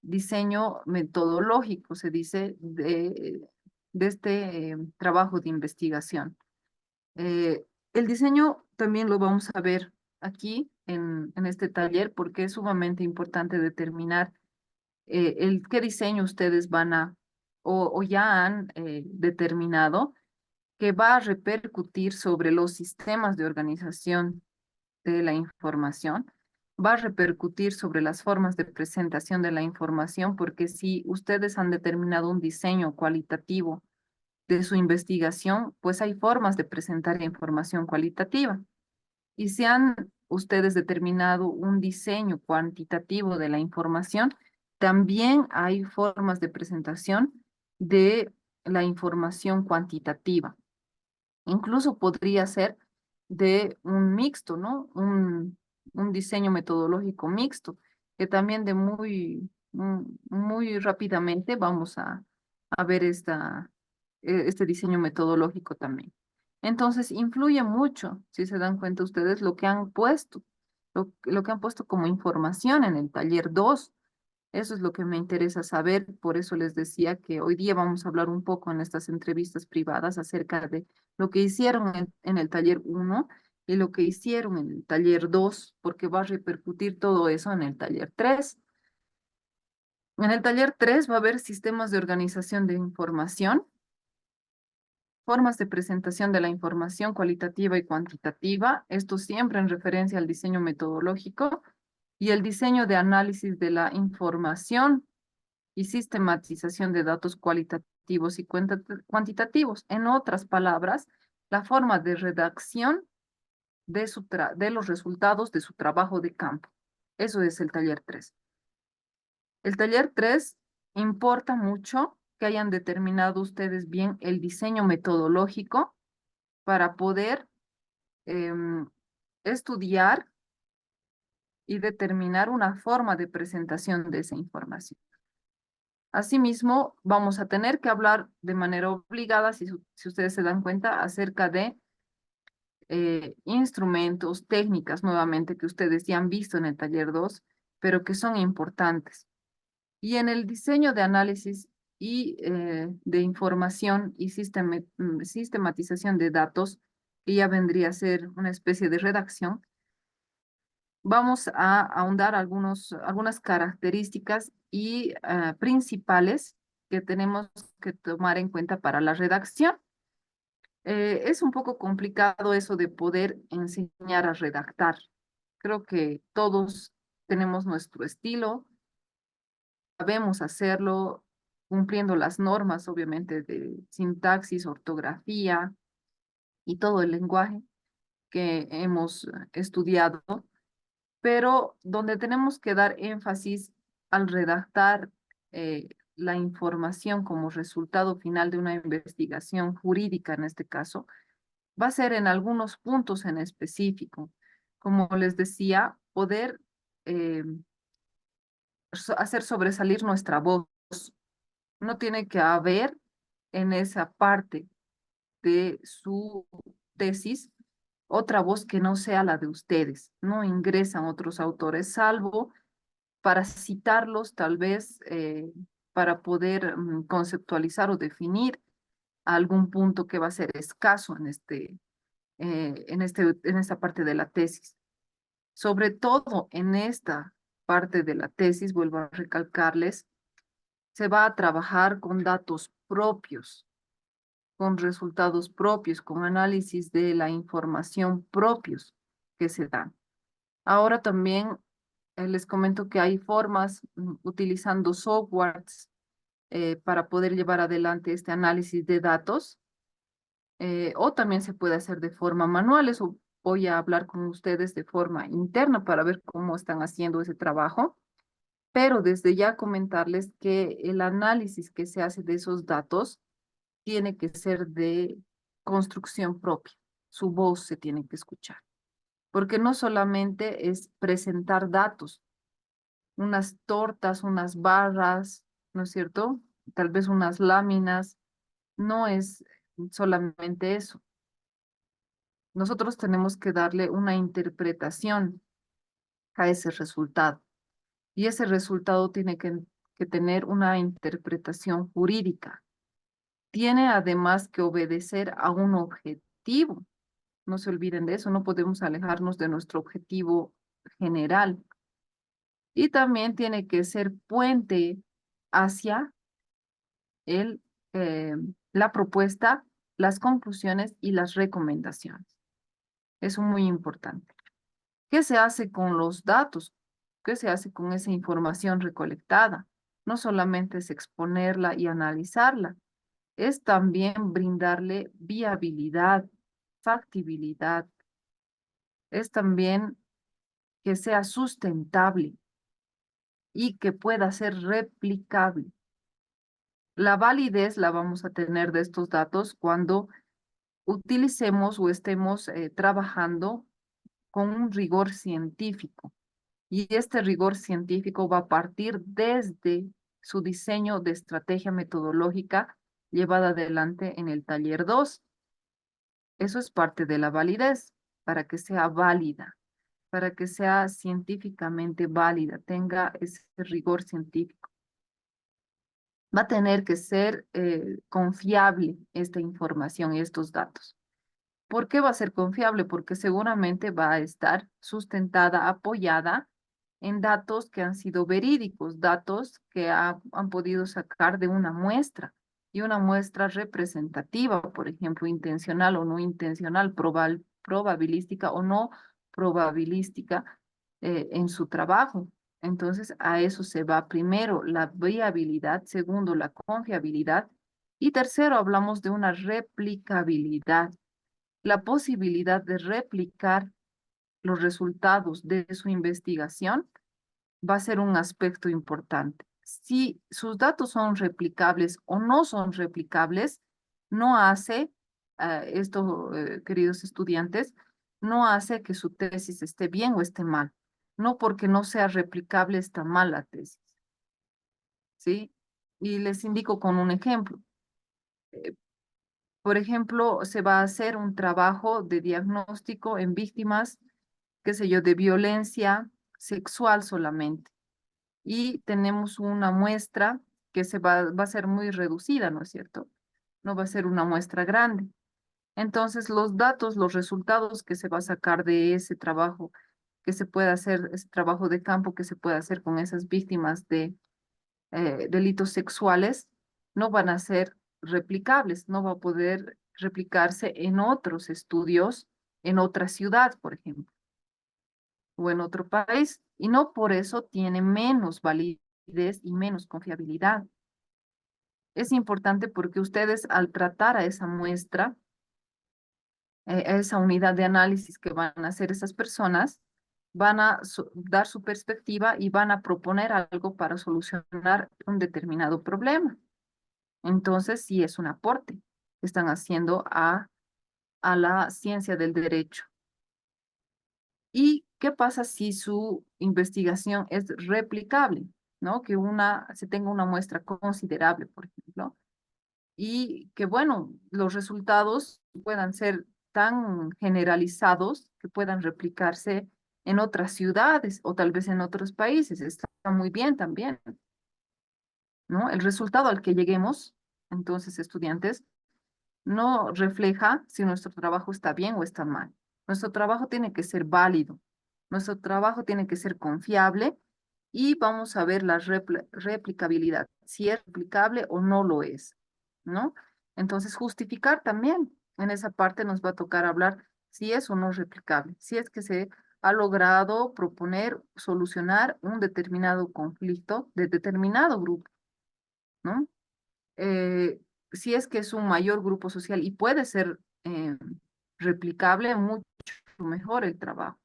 diseño metodológico, se dice, de este trabajo de investigación. El diseño también lo vamos a ver aquí en este taller porque es sumamente importante determinar qué diseño ustedes van a o ya han determinado que va a repercutir sobre los sistemas de organización de la información, va a repercutir sobre las formas de presentación de la información, porque si ustedes han determinado un diseño cualitativo de su investigación, pues hay formas de presentar información cualitativa. Y si han ustedes determinado un diseño cuantitativo de la información, también hay formas de presentación de la información cuantitativa. Incluso podría ser de un mixto, ¿no? Un diseño metodológico mixto, que también de muy rápidamente vamos a ver este diseño metodológico también. Entonces, influye mucho, si se dan cuenta ustedes, lo que han puesto, lo que han puesto como información en el taller 2. Eso es lo que me interesa saber, por eso les decía que hoy día vamos a hablar un poco en estas entrevistas privadas acerca de lo que hicieron en el taller 1 y lo que hicieron en el taller 2, porque va a repercutir todo eso en el taller 3. En el taller 3 va a haber sistemas de organización de información, formas de presentación de la información cualitativa y cuantitativa, esto siempre en referencia al diseño metodológico, y el diseño de análisis de la información y sistematización de datos cualitativos y cuantitativos. En otras palabras, la forma de redacción de los resultados de su trabajo de campo. Eso es el taller 3. El taller 3 importa mucho que hayan determinado ustedes bien el diseño metodológico para poder estudiar y determinar una forma de presentación de esa información. Asimismo, vamos a tener que hablar de manera obligada, si ustedes se dan cuenta, acerca de instrumentos, técnicas nuevamente que ustedes ya han visto en el taller 2, pero que son importantes. Y en el diseño de análisis y de información y sistematización de datos, que ya vendría a ser una especie de redacción, vamos a ahondar algunas características y principales que tenemos que tomar en cuenta para la redacción. Es un poco complicado eso de poder enseñar a redactar. Creo que todos tenemos nuestro estilo, sabemos hacerlo cumpliendo las normas, obviamente, de sintaxis, ortografía y todo el lenguaje que hemos estudiado, pero donde tenemos que dar énfasis al redactar la información como resultado final de una investigación jurídica, en este caso, va a ser en algunos puntos en específico. Como les decía, poder hacer sobresalir nuestra voz. No tiene que haber en esa parte de su tesis otra voz que no sea la de ustedes. No ingresan otros autores, salvo para citarlos, tal vez para poder conceptualizar o definir algún punto que va a ser escaso en esta parte de la tesis. Sobre todo en esta parte de la tesis, vuelvo a recalcarles, se va a trabajar con datos propios, con resultados propios, con análisis de la información propios que se dan. Ahora también les comento que hay formas utilizando softwares para poder llevar adelante este análisis de datos, o también se puede hacer de forma manual. Eso voy a hablar con ustedes de forma interna para ver cómo están haciendo ese trabajo, pero desde ya comentarles que el análisis que se hace de esos datos tiene que ser de construcción propia. Su voz se tiene que escuchar, porque no solamente es presentar datos, unas tortas, unas barras, ¿no es cierto? Tal vez unas láminas, no es solamente eso. Nosotros tenemos que darle una interpretación a ese resultado y ese resultado tiene que tener una interpretación jurídica. Tiene además que obedecer a un objetivo. No se olviden de eso, no podemos alejarnos de nuestro objetivo general. Y también tiene que ser puente hacia el, eh, la propuesta, las conclusiones y las recomendaciones. Eso es muy importante. ¿Qué se hace con los datos? ¿Qué se hace con esa información recolectada? No solamente es exponerla y analizarla, es también brindarle viabilidad, factibilidad, es también que sea sustentable y que pueda ser replicable. La validez la vamos a tener de estos datos cuando utilicemos o estemos trabajando con un rigor científico. Y este rigor científico va a partir desde su diseño de estrategia metodológica llevada adelante en el taller 2. Eso es parte de la validez, para que sea válida, para que sea científicamente válida, tenga ese rigor científico. Va a tener que ser confiable esta información y estos datos. ¿Por qué va a ser confiable? Porque seguramente va a estar sustentada, apoyada en datos que han sido verídicos, datos que han podido sacar de una muestra y una muestra representativa, por ejemplo, intencional o no intencional, probabilística o no probabilística en su trabajo. Entonces, a eso se va primero la viabilidad, segundo, la confiabilidad y tercero, hablamos de una replicabilidad, la posibilidad de replicar los resultados de su investigación va a ser un aspecto importante. Si sus datos son replicables o no son replicables, no hace, esto, queridos estudiantes, no hace que su tesis esté bien o esté mal. No porque no sea replicable está mal la tesis, ¿sí? Y les indico con un ejemplo. Por ejemplo, se va a hacer un trabajo de diagnóstico en víctimas, qué sé yo, de violencia sexual solamente. Y tenemos una muestra que va a ser muy reducida, ¿no es cierto? No va a ser una muestra grande. Entonces, los datos, los resultados que se va a sacar de ese trabajo, que se pueda hacer, ese trabajo de campo que se puede hacer con esas víctimas de delitos sexuales, no van a ser replicables, no va a poder replicarse en otros estudios, en otra ciudad, por ejemplo, o en otro país, y no por eso tiene menos validez y menos confiabilidad. Es importante porque ustedes al tratar a esa muestra, a esa unidad de análisis que van a hacer esas personas, van a dar su perspectiva y van a proponer algo para solucionar un determinado problema. Entonces, sí es un aporte que están haciendo a la ciencia del derecho. ¿Y qué pasa si su investigación es replicable? ¿No? Que se tenga una muestra considerable, por ejemplo, y que, bueno, los resultados puedan ser tan generalizados que puedan replicarse en otras ciudades o tal vez en otros países. Está muy bien también, ¿no? El resultado al que lleguemos, entonces, estudiantes, no refleja si nuestro trabajo está bien o está mal. Nuestro trabajo tiene que ser válido, nuestro trabajo tiene que ser confiable y vamos a ver la replicabilidad, si es replicable o no lo es, ¿no? Entonces, justificar también, en esa parte nos va a tocar hablar si es o no replicable, si es que se ha logrado proponer, solucionar un determinado conflicto de determinado grupo, ¿no? eh, si es que es un mayor grupo social y puede ser replicable, mucho mejor el trabajo.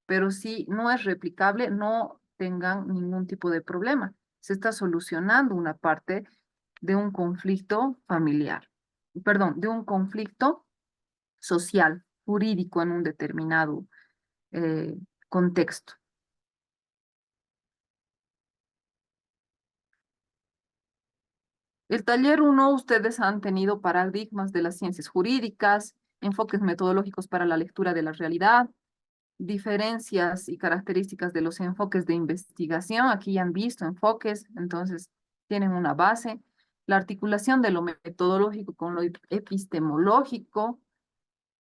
Pero si no es replicable, no tengan ningún tipo de problema. Se está solucionando una parte de un conflicto familiar, perdón, de un conflicto social, jurídico en un determinado eh, contexto. El taller uno, ustedes han tenido paradigmas de las ciencias jurídicas, enfoques metodológicos para la lectura de la realidad, diferencias y características de los enfoques de investigación. Aquí ya han visto enfoques, entonces tienen una base. La articulación de lo metodológico con lo epistemológico.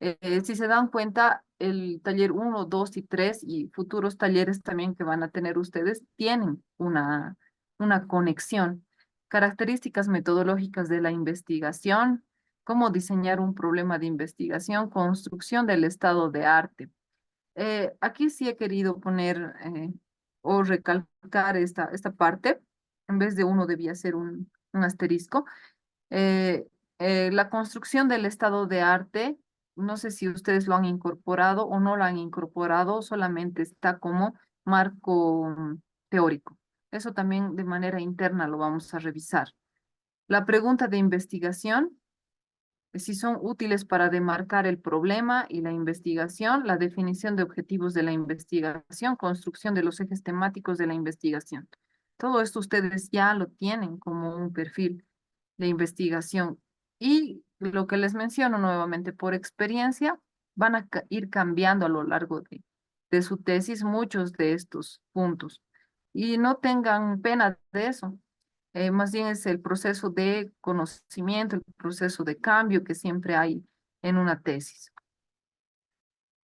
Si se dan cuenta, el taller uno, 2 y 3 y futuros talleres también que van a tener ustedes tienen una conexión. Características metodológicas de la investigación, cómo diseñar un problema de investigación, construcción del estado de arte. Aquí sí he querido poner o recalcar esta parte, en vez de uno debía ser un asterisco. Eh, la construcción del estado de arte, no sé si ustedes lo han incorporado o no lo han incorporado, solamente está como marco teórico. Eso también de manera interna lo vamos a revisar. La pregunta de investigación, si son útiles para demarcar el problema y la investigación, la definición de objetivos de la investigación, construcción de los ejes temáticos de la investigación. Todo esto ustedes ya lo tienen como un perfil de investigación. Y lo que les menciono nuevamente por experiencia, van a ir cambiando a lo largo de su tesis muchos de estos puntos. Y no tengan pena de eso. Más bien es el proceso de conocimiento, el proceso de cambio que siempre hay en una tesis.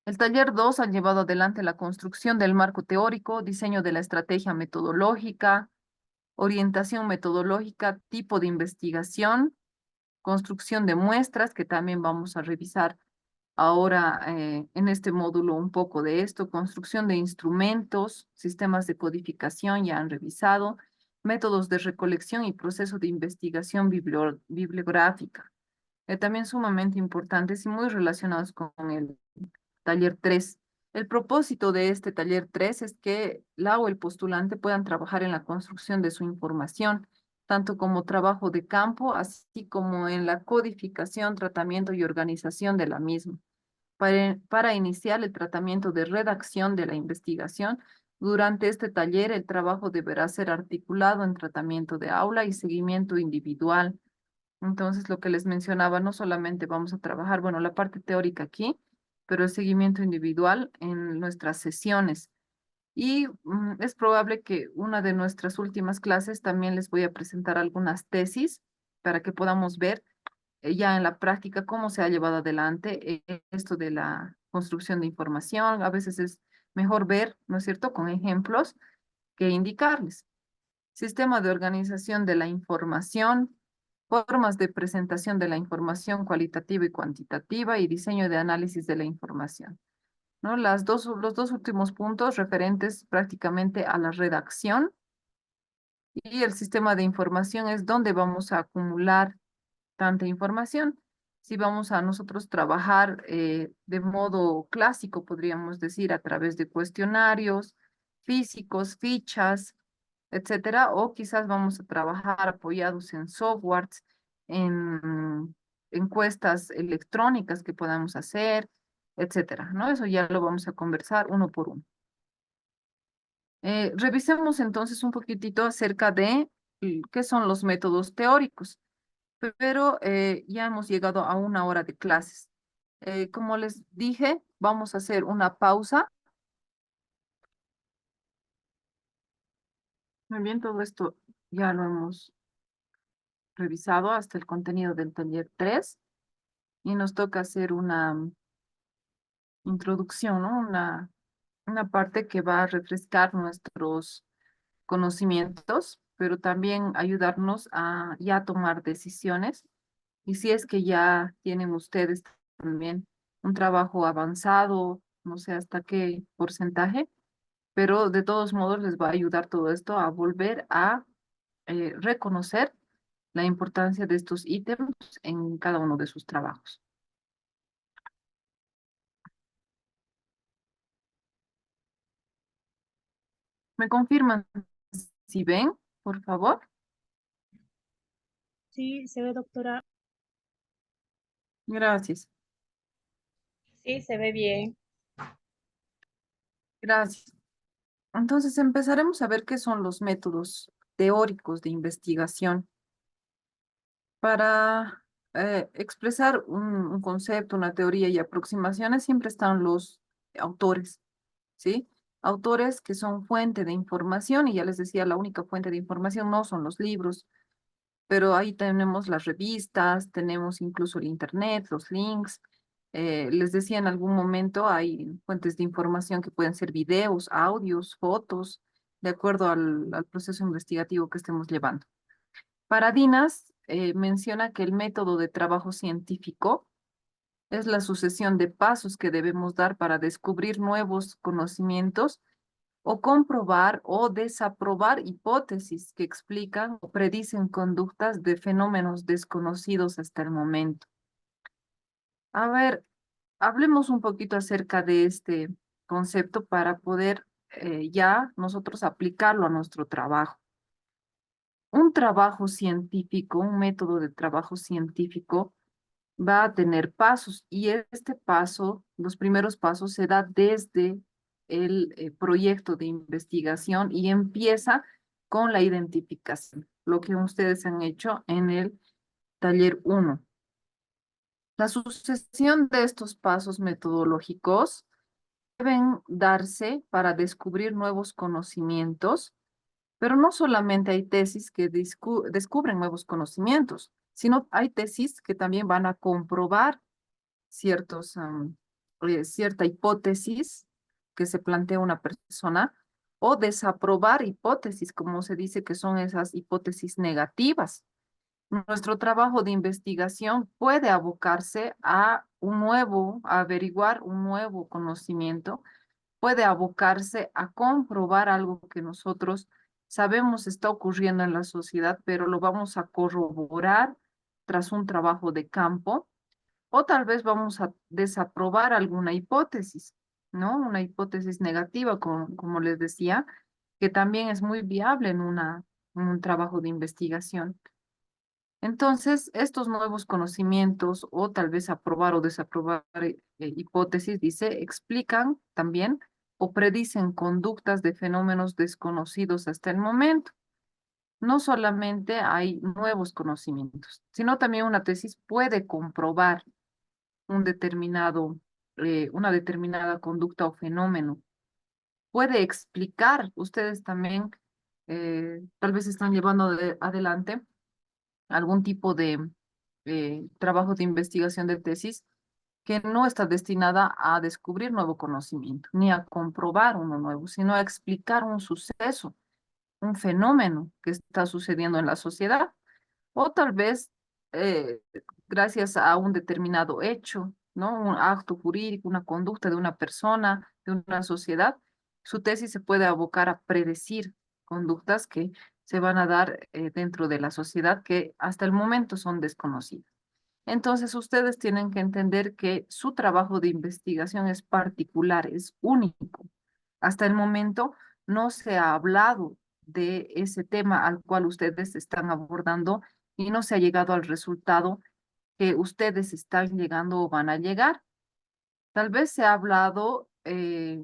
El taller 2 ha llevado adelante la construcción del marco teórico, diseño de la estrategia metodológica, orientación metodológica, tipo de investigación, construcción de muestras, que también vamos a revisar ahora en este módulo un poco de esto, construcción de instrumentos, sistemas de codificación, ya han revisado, métodos de recolección y proceso de investigación bibliográfica, también sumamente importantes y muy relacionados con el taller 3. El propósito de este taller 3 es que la o el postulante puedan trabajar en la construcción de su información, tanto como trabajo de campo, así como en la codificación, tratamiento y organización de la misma. Para iniciar el tratamiento de redacción de la investigación, durante este taller el trabajo deberá ser articulado en tratamiento de aula y seguimiento individual. Entonces, lo que les mencionaba, no solamente vamos a trabajar, bueno, la parte teórica aquí, pero el seguimiento individual en nuestras sesiones. Y es probable que una de nuestras últimas clases también les voy a presentar algunas tesis para que podamos ver ya en la práctica cómo se ha llevado adelante esto de la construcción de información. A veces es mejor ver, ¿no es cierto?, con ejemplos que indicarles. Sistema de organización de la información, formas de presentación de la información cualitativa y cuantitativa y diseño de análisis de la información, ¿no? Los dos últimos puntos referentes prácticamente a la redacción y el sistema de información es donde vamos a acumular tanta información. Si vamos a nosotros trabajar de modo clásico, podríamos decir, a través de cuestionarios físicos, fichas, etcétera, o quizás vamos a trabajar apoyados en softwares, en encuestas electrónicas que podamos hacer, etcétera, ¿no? Eso ya lo vamos a conversar uno por uno. Revisemos entonces un poquitito acerca de qué son los métodos teóricos, pero ya hemos llegado a una hora de clases. Como les dije, vamos a hacer una pausa. Muy bien, todo esto ya lo hemos revisado hasta el contenido del taller 3 y nos toca hacer una introducción, ¿no? Una parte que va a refrescar nuestros conocimientos, pero también ayudarnos a ya tomar decisiones. Y si es que ya tienen ustedes también un trabajo avanzado, no sé hasta qué porcentaje, pero de todos modos les va a ayudar todo esto a volver a reconocer la importancia de estos ítems en cada uno de sus trabajos. ¿Me confirman si ven, por favor? Sí, se ve, doctora. Gracias, Sí, se ve bien. gracias. Entonces empezaremos a ver qué son los métodos teóricos de investigación. Para expresar un concepto, una teoría y aproximaciones, siempre están los autores, ¿sí? Autores que son fuente de información, y ya les decía, la única fuente de información no son los libros, pero ahí tenemos las revistas, tenemos incluso el internet, los links. Les decía en algún momento, hay fuentes de información que pueden ser videos, audios, fotos, de acuerdo al proceso investigativo que estemos llevando. Paradinas menciona que el método de trabajo científico es la sucesión de pasos que debemos dar para descubrir nuevos conocimientos o comprobar o desaprobar hipótesis que explican o predicen conductas de fenómenos desconocidos hasta el momento. A ver, hablemos un poquito acerca de este concepto para poder ya nosotros aplicarlo a nuestro trabajo. Un trabajo científico, un método de trabajo científico va a tener pasos, y este paso, los primeros pasos se da desde el proyecto de investigación y empieza con la identificación, lo que ustedes han hecho en el taller uno. La sucesión de estos pasos metodológicos deben darse para descubrir nuevos conocimientos, pero no solamente hay tesis que descubren nuevos conocimientos, sino hay tesis que también van a comprobar cierta hipótesis que se plantea una persona, o desaprobar hipótesis, como se dice que son esas hipótesis negativas. Nuestro trabajo de investigación puede abocarse a averiguar un nuevo conocimiento, puede abocarse a comprobar algo que nosotros sabemos está ocurriendo en la sociedad, pero lo vamos a corroborar tras un trabajo de campo, o tal vez vamos a desaprobar alguna hipótesis, ¿no? Una hipótesis negativa, como les decía, que también es muy viable en un trabajo de investigación. Entonces, estos nuevos conocimientos, o tal vez aprobar o desaprobar hipótesis, dice, explican también o predicen conductas de fenómenos desconocidos hasta el momento. No solamente hay nuevos conocimientos, sino también una tesis puede comprobar una determinada conducta o fenómeno. Puede explicar, ustedes también tal vez están llevando adelante algún tipo de trabajo de investigación de tesis que no está destinada a descubrir nuevo conocimiento, ni a comprobar uno nuevo, sino a explicar un suceso, un fenómeno que está sucediendo en la sociedad, o tal vez eh, gracias a un determinado hecho, ¿no? Un acto jurídico, una conducta de una persona, de una sociedad. Su tesis se puede abocar a predecir conductas que se van a dar dentro de la sociedad, que hasta el momento son desconocidas. Entonces, ustedes tienen que entender que su trabajo de investigación es particular, es único. Hasta el momento no se ha hablado de ese tema al cual ustedes están abordando, y no se ha llegado al resultado que ustedes están llegando o van a llegar. Tal vez se ha hablado,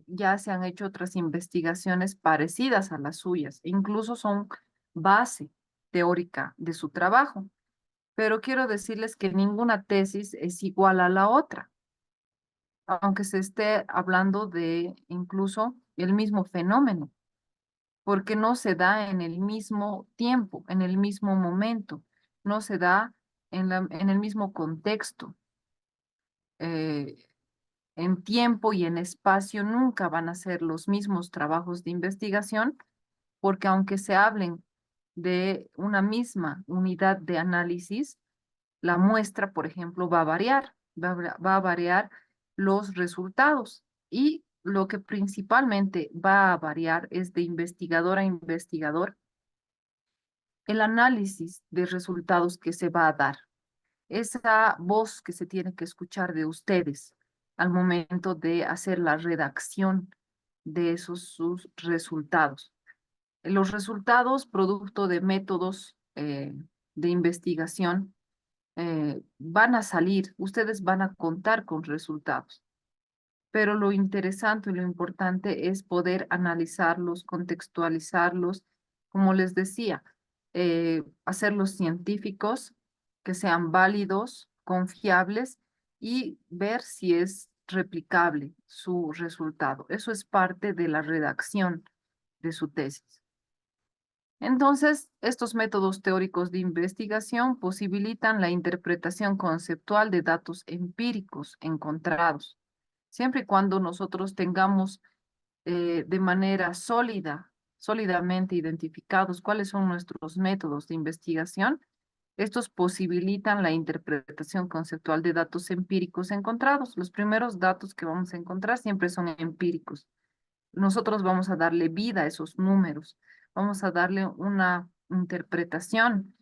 ya se han hecho otras investigaciones parecidas a las suyas, e incluso son base teórica de su trabajo, pero quiero decirles que ninguna tesis es igual a la otra, aunque se esté hablando de incluso el mismo fenómeno, porque no se da en el mismo tiempo, en el mismo momento, no se da en el mismo contexto. Eh, en tiempo y en espacio nunca van a ser los mismos trabajos de investigación, porque aunque se hablen de una misma unidad de análisis, la muestra, por ejemplo, va a variar, va a variar los resultados, y lo que principalmente va a variar es de investigador a investigador el análisis de resultados que se va a dar, esa voz que se tiene que escuchar de ustedes al momento de hacer la redacción de esos sus resultados. Los resultados, producto de métodos de investigación, van a salir, ustedes van a contar con resultados. Pero lo interesante y lo importante es poder analizarlos, contextualizarlos, como les decía, hacerlos científicos, que sean válidos, confiables y ver si es replicable su resultado. Eso es parte de la redacción de su tesis. Entonces, estos métodos teóricos de investigación posibilitan la interpretación conceptual de datos empíricos encontrados, siempre y cuando nosotros tengamos de manera sólidamente identificados cuáles son nuestros métodos de investigación. Estos posibilitan la interpretación conceptual de datos empíricos encontrados. Los primeros datos que vamos a encontrar siempre son empíricos. Nosotros vamos a darle vida a esos números, vamos a darle una interpretación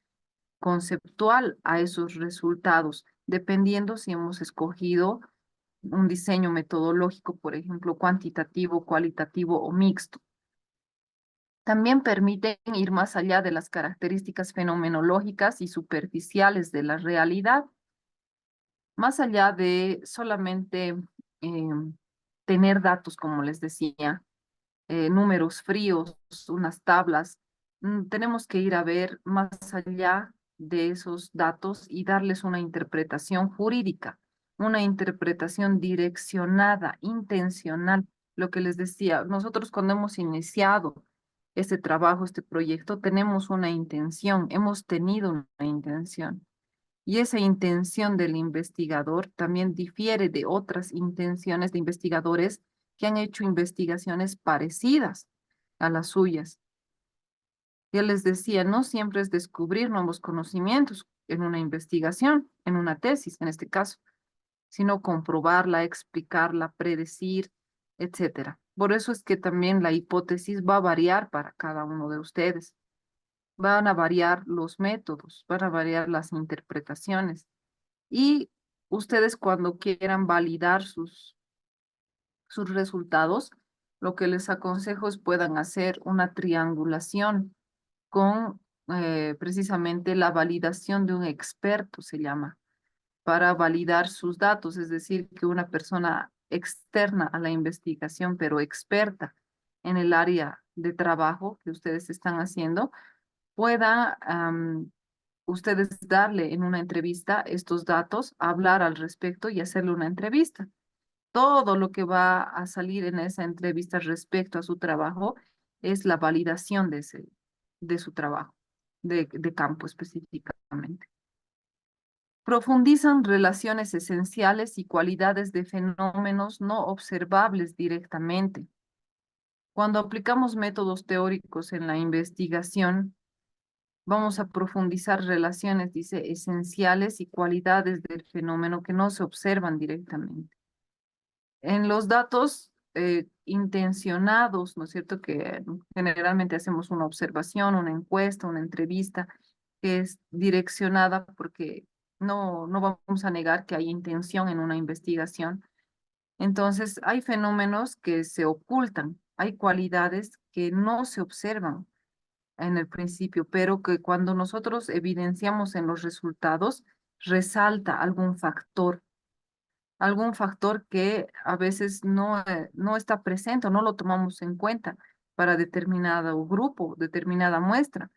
conceptual a esos resultados, dependiendo si hemos escogido un diseño metodológico, por ejemplo, cuantitativo, cualitativo o mixto. También permiten ir más allá de las características fenomenológicas y superficiales de la realidad, más allá de solamente tener datos, como les decía, números fríos, unas tablas. Tenemos que ir a ver más allá de esos datos y darles una interpretación jurídica, una interpretación direccionada, intencional. Lo que les decía, nosotros cuando hemos iniciado este trabajo, este proyecto, tenemos una intención, hemos tenido una intención. Y esa intención del investigador también difiere de otras intenciones de investigadores que han hecho investigaciones parecidas a las suyas. Ya les decía, no siempre es descubrir nuevos conocimientos en una investigación, en una tesis en este caso, sino comprobarla, explicarla, predecir, etcétera. Por eso es que también la hipótesis va a variar para cada uno de ustedes. Van a variar los métodos, van a variar las interpretaciones. Y ustedes cuando quieran validar sus resultados, lo que les aconsejo es puedan hacer una triangulación con precisamente la validación de un experto, se llama, para validar sus datos, es decir, que una persona externa a la investigación, pero experta en el área de trabajo que ustedes están haciendo, pueda ustedes darle en una entrevista estos datos, hablar al respecto y hacerle una entrevista. Todo lo que va a salir en esa entrevista respecto a su trabajo es la validación de su trabajo, de campo específicamente. Profundizan relaciones esenciales y cualidades de fenómenos no observables directamente. Cuando aplicamos métodos teóricos en la investigación, vamos a profundizar relaciones, dice, esenciales y cualidades del fenómeno que no se observan directamente. En los datos intencionados, ¿no es cierto? Que generalmente hacemos una observación, una encuesta, una entrevista, que es direccionada porque no vamos a negar que hay intención en una investigación. Entonces, hay fenómenos que se ocultan, hay cualidades que no se observan en el principio, pero que cuando nosotros evidenciamos en los resultados, resalta algún factor que a veces no está presente o no lo tomamos en cuenta para determinado grupo, determinada muestra,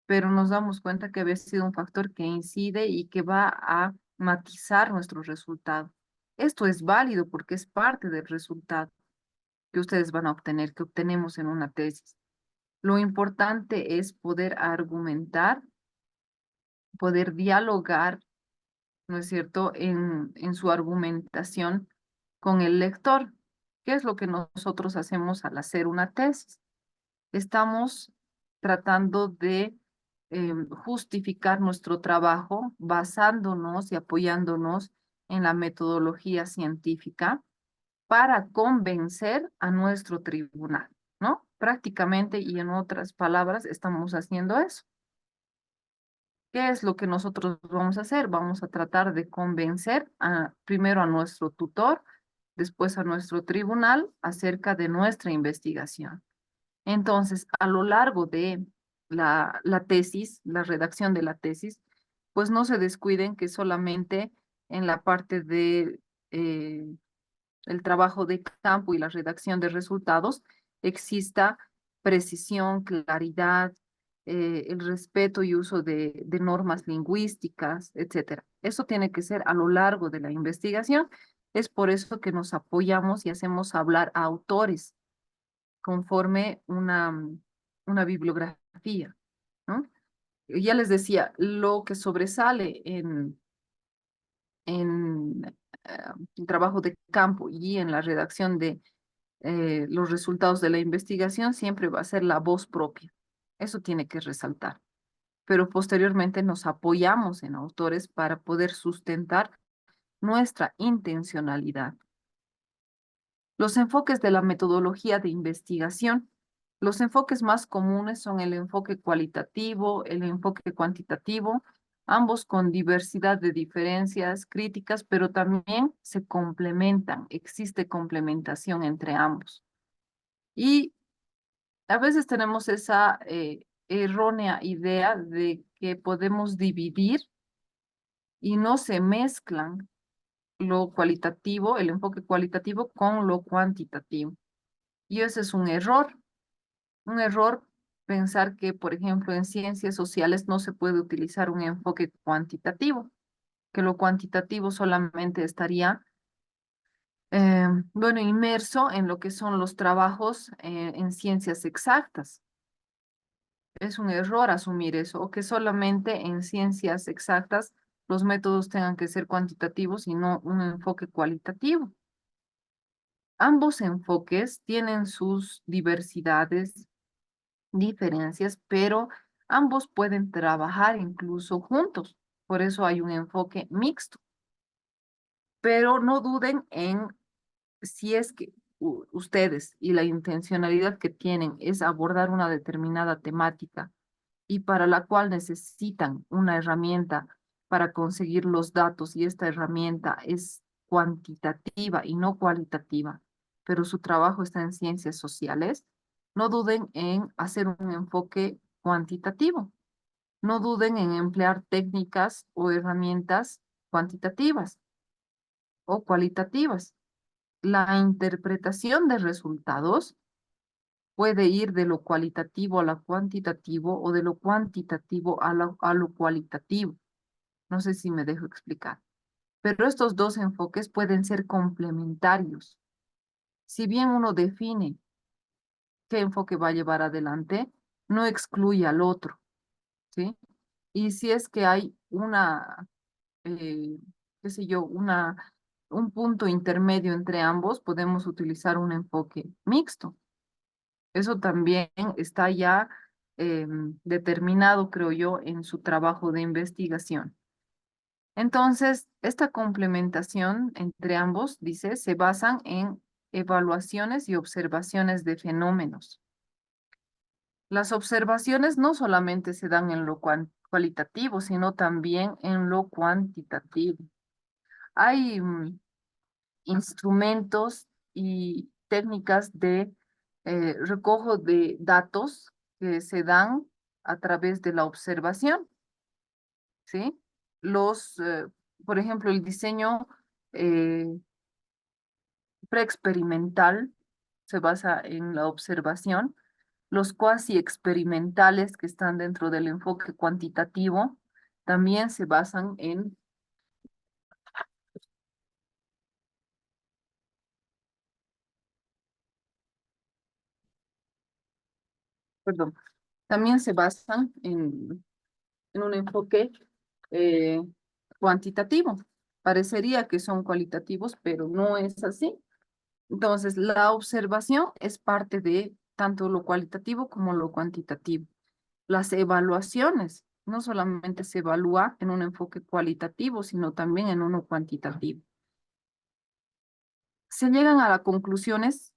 pero nos damos cuenta que había sido un factor que incide y que va a matizar nuestro resultado. Esto es válido porque es parte del resultado que ustedes van a obtener, que obtenemos en una tesis. Lo importante es poder argumentar, poder dialogar, ¿no es cierto?, en su argumentación con el lector. ¿Qué es lo que nosotros hacemos al hacer una tesis? Estamos tratando de justificar nuestro trabajo basándonos y apoyándonos en la metodología científica para convencer a nuestro tribunal, ¿no? Prácticamente y en otras palabras, estamos haciendo eso. ¿Qué es lo que nosotros vamos a hacer? Vamos a tratar de convencer primero a nuestro tutor, después a nuestro tribunal acerca de nuestra investigación. Entonces, a lo largo de la tesis, la redacción de la tesis, pues no se descuiden que solamente en la parte de el trabajo de campo y la redacción de resultados exista precisión, claridad, el respeto y uso de normas lingüísticas, etcétera. Eso tiene que ser a lo largo de la investigación. Es por eso que nos apoyamos y hacemos hablar a autores conforme una bibliografía, ¿no? Ya les decía, lo que sobresale en el trabajo de campo y en la redacción de los resultados de la investigación siempre va a ser la voz propia. Eso tiene que resaltar. Pero posteriormente nos apoyamos en autores para poder sustentar nuestra intencionalidad. Los enfoques de la metodología de investigación. Los enfoques más comunes son el enfoque cualitativo, el enfoque cuantitativo, ambos con diversidad de diferencias críticas, pero también se complementan, existe complementación entre ambos. Y a veces tenemos esa errónea idea de que podemos dividir y no se mezclan lo cualitativo, el enfoque cualitativo con lo cuantitativo. Y ese es un error pensar que, por ejemplo, en ciencias sociales no se puede utilizar un enfoque cuantitativo, que lo cuantitativo solamente estaría, bueno, inmerso en lo que son los trabajos en ciencias exactas. Es un error asumir eso, o que solamente en ciencias exactas los métodos tengan que ser cuantitativos y no un enfoque cualitativo. Ambos enfoques tienen sus diversidades, diferencias, pero ambos pueden trabajar incluso juntos. Por eso hay un enfoque mixto. Pero no duden en si es que ustedes y la intencionalidad que tienen es abordar una determinada temática y para la cual necesitan una herramienta para conseguir los datos y esta herramienta es cuantitativa y no cualitativa, pero su trabajo está en ciencias sociales, no duden en hacer un enfoque cuantitativo. No duden en emplear técnicas o herramientas cuantitativas o cualitativas. La interpretación de resultados puede ir de lo cualitativo a lo cuantitativo o de lo cuantitativo a lo cualitativo. No sé si me dejo explicar. Pero estos dos enfoques pueden ser complementarios. Si bien uno define qué enfoque va a llevar adelante, no excluye al otro, ¿sí? Y si es que hay eh, qué sé yo, un punto intermedio entre ambos, podemos utilizar un enfoque mixto. Eso también está ya determinado, creo yo, en su trabajo de investigación. Entonces, esta complementación entre ambos, dice, se basan en evaluaciones y observaciones de fenómenos. Las observaciones no solamente se dan en lo cualitativo, sino también en lo cuantitativo. Hay instrumentos y técnicas de recojo de datos que se dan a través de la observación, ¿sí? Los, por ejemplo, el diseño eh, preexperimental se basa en la observación. Los cuasi experimentales que están dentro del enfoque cuantitativo también se basan en, perdón, también se basan en un enfoque eh, cuantitativo. Parecería que son cualitativos, pero no es así. Entonces, la observación es parte de tanto lo cualitativo como lo cuantitativo. Las evaluaciones no solamente se evalúa en un enfoque cualitativo, sino también en uno cuantitativo. Se llegan a las conclusiones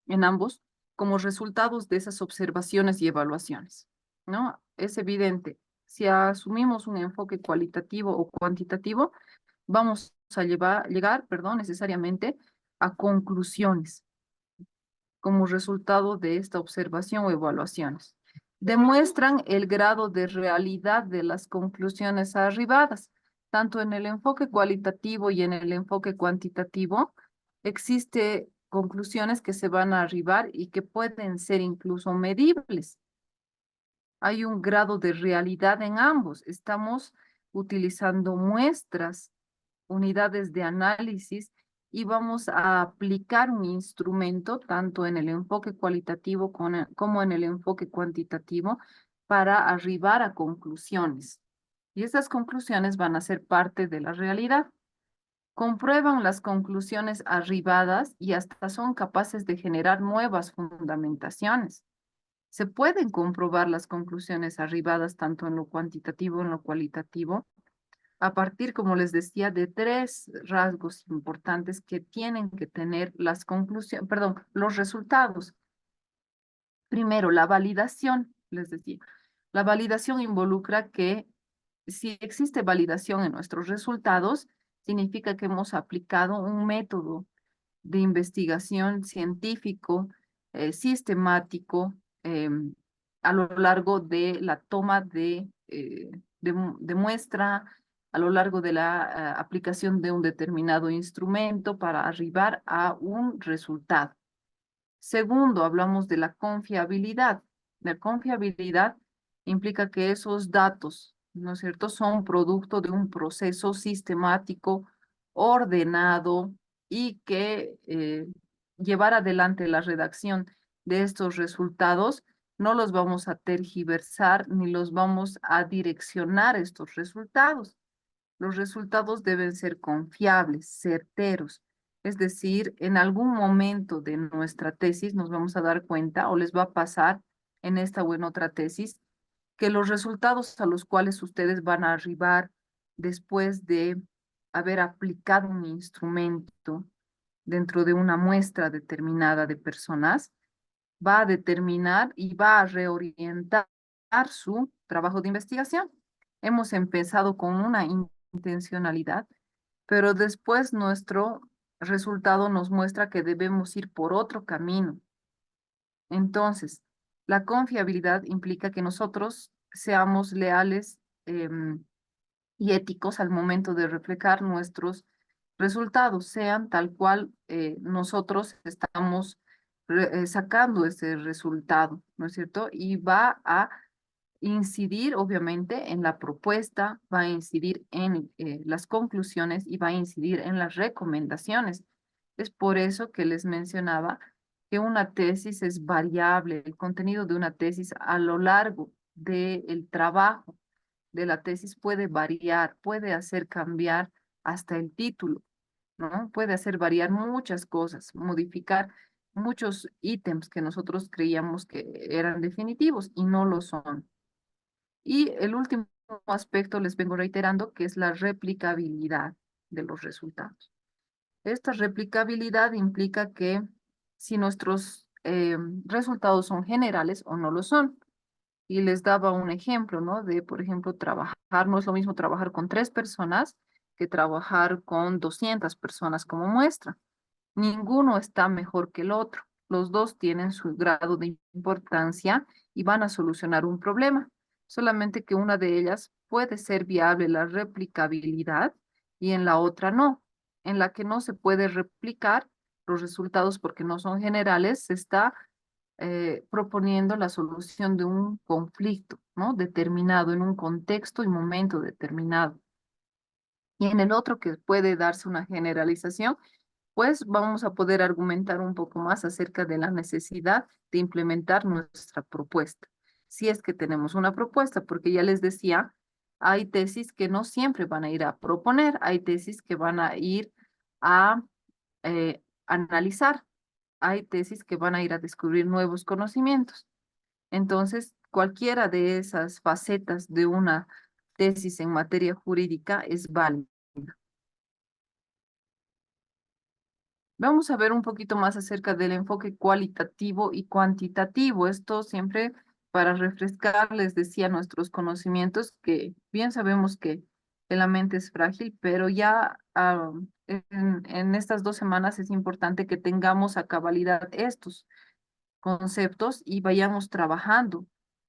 en ambos como resultados de esas observaciones y evaluaciones, ¿no? Es evidente, si asumimos un enfoque cualitativo o cuantitativo, vamos a llegar, perdón, necesariamente a conclusiones. como resultado de esta observación o evaluaciones. Demuestran el grado de realidad de las conclusiones arribadas, tanto en el enfoque cualitativo y en el enfoque cuantitativo. Existe conclusiones que se van a arribar y que pueden ser incluso medibles. Hay un grado de realidad en ambos. Estamos utilizando muestras, unidades de análisis y vamos a aplicar un instrumento tanto en el enfoque cualitativo como en el enfoque cuantitativo para arribar a conclusiones. Y estas conclusiones van a ser parte de la realidad. Comprueban las conclusiones arribadas y hasta son capaces de generar nuevas fundamentaciones. Se pueden comprobar las conclusiones arribadas tanto en lo cuantitativo como en lo cualitativo a partir, como les decía, de tres rasgos importantes que tienen que tener las conclusiones, perdón, los resultados. Primero, la validación, les decía. La validación involucra que si existe validación en nuestros resultados, significa que hemos aplicado un método de investigación científico, sistemático, a lo largo de la toma de muestra, a lo largo de la aplicación de un determinado instrumento para arribar a un resultado. Segundo, hablamos de la confiabilidad. La confiabilidad implica que esos datos, ¿no es cierto?, son producto de un proceso sistemático, ordenado y que llevar adelante la redacción de estos resultados no los vamos a tergiversar ni los vamos a direccionar estos resultados. Los resultados deben ser confiables, certeros. Es decir, en algún momento de nuestra tesis nos vamos a dar cuenta o les va a pasar en esta o en otra tesis que los resultados a los cuales ustedes van a arribar después de haber aplicado un instrumento dentro de una muestra determinada de personas, va a determinar y va a reorientar su trabajo de investigación. Hemos empezado con una intencionalidad, pero después nuestro resultado nos muestra que debemos ir por otro camino. Entonces, la confiabilidad implica que nosotros seamos leales y éticos al momento de reflejar nuestros resultados, sean tal cual nosotros estamos sacando ese resultado, ¿no es cierto? Y va a incidir, obviamente, en la propuesta, va a incidir en las conclusiones y va a incidir en las recomendaciones. Es por eso que les mencionaba que una tesis es variable, el contenido de una tesis a lo largo del trabajo de la tesis puede variar, puede hacer cambiar hasta el título, ¿no? Puede hacer variar muchas cosas, modificar muchos ítems que nosotros creíamos que eran definitivos y no lo son. Y el último aspecto les vengo reiterando que es la replicabilidad de los resultados. Esta replicabilidad implica que si nuestros resultados son generales o no lo son, y les daba un ejemplo, ¿no? De, por ejemplo, trabajar, no es lo mismo trabajar con 3 personas que trabajar con 200 personas como muestra. Ninguno está mejor que el otro. Los dos tienen su grado de importancia y van a solucionar un problema. Solamente que una de ellas puede ser viable la replicabilidad y en la otra no. En la que no se puede replicar los resultados porque no son generales, se está proponiendo la solución de un conflicto, ¿no? Determinado en un contexto y momento determinado. Y en el otro que puede darse una generalización, pues vamos a poder argumentar un poco más acerca de la necesidad de implementar nuestra propuesta. Si es que tenemos una propuesta, porque ya les decía, hay tesis que no siempre van a ir a proponer, hay tesis que van a ir a analizar, hay tesis que van a ir a descubrir nuevos conocimientos. Entonces, cualquiera de esas facetas de una tesis en materia jurídica es válida. Vamos a ver un poquito más acerca del enfoque cualitativo y cuantitativo. Esto siempre para refrescar, les decía, nuestros conocimientos, que bien sabemos que la mente es frágil, pero ya en estas 2 semanas es importante que tengamos a cabalidad estos. conceptos y vayamos trabajando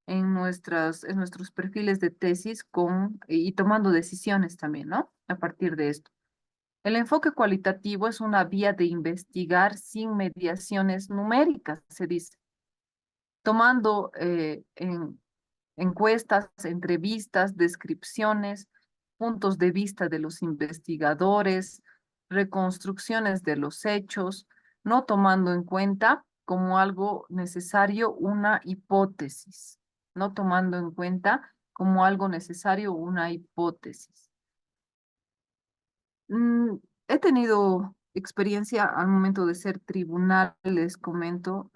en nuestros perfiles de tesis y tomando decisiones también, ¿no? A partir de esto. El enfoque cualitativo es una vía de investigar sin mediaciones numéricas, se dice, tomando encuestas, entrevistas, descripciones, puntos de vista de los investigadores, reconstrucciones de los hechos, no tomando en cuenta como algo necesario una hipótesis, no tomando en cuenta como algo necesario una hipótesis. Mm, He tenido experiencia al momento de ser tribunal, les comento,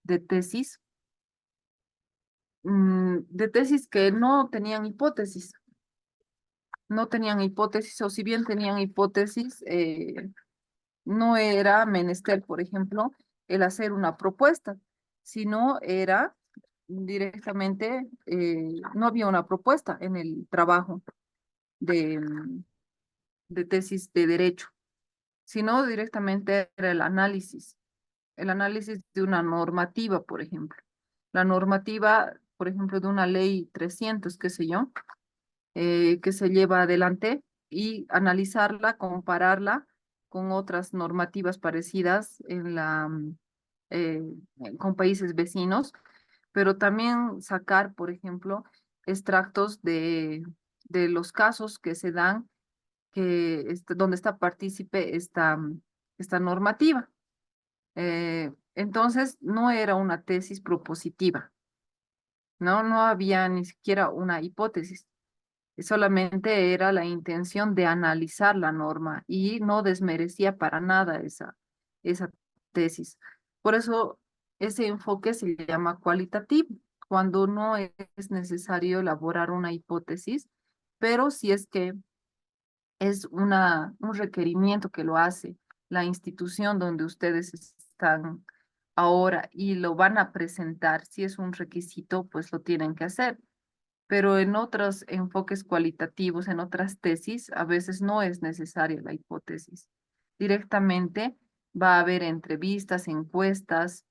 de tesis, de tesis que no tenían hipótesis, no tenían hipótesis, o si bien tenían hipótesis, no era menester, por ejemplo, el hacer una propuesta, sino era directamente, no había una propuesta en el trabajo de, de tesis de derecho, sino directamente era el análisis de una normativa, por ejemplo. La normativa, por ejemplo, de una ley 300, qué sé yo, que se lleva adelante y analizarla, compararla con otras normativas parecidas eh, con países vecinos, pero también sacar, por ejemplo, extractos de los casos que se dan donde está partícipe esta normativa. Entonces, no era una tesis propositiva, ¿no? No había ni siquiera una hipótesis, solamente era la intención de analizar la norma y no desmerecía para nada esa tesis. Por eso, ese enfoque se llama cualitativo, cuando no es necesario elaborar una hipótesis, pero si es que es un requerimiento que lo hace la institución donde ustedes están ahora y lo van a presentar. Si es un requisito, pues lo tienen que hacer. Pero en otros enfoques cualitativos, en otras tesis, a veces no es necesaria la hipótesis. Directamente va a haber entrevistas, encuestas,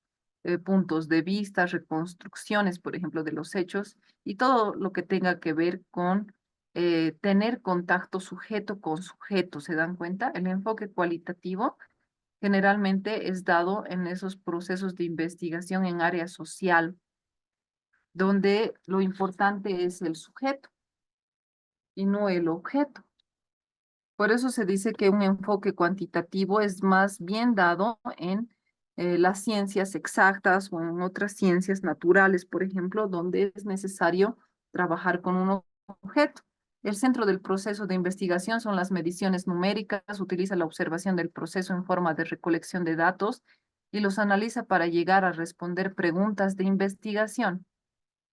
puntos de vista, reconstrucciones, por ejemplo, de los hechos y todo lo que tenga que ver con tener contacto sujeto con sujeto. ¿Se dan cuenta? El enfoque cualitativo generalmente es dado en esos procesos de investigación en área social, donde lo importante es el sujeto y no el objeto. Por eso se dice que un enfoque cuantitativo es más bien dado en las ciencias exactas o en otras ciencias naturales, por ejemplo, donde es necesario trabajar con un objeto. El centro del proceso de investigación son las mediciones numéricas, utiliza la observación del proceso en forma de recolección de datos y los analiza para llegar a responder preguntas de investigación,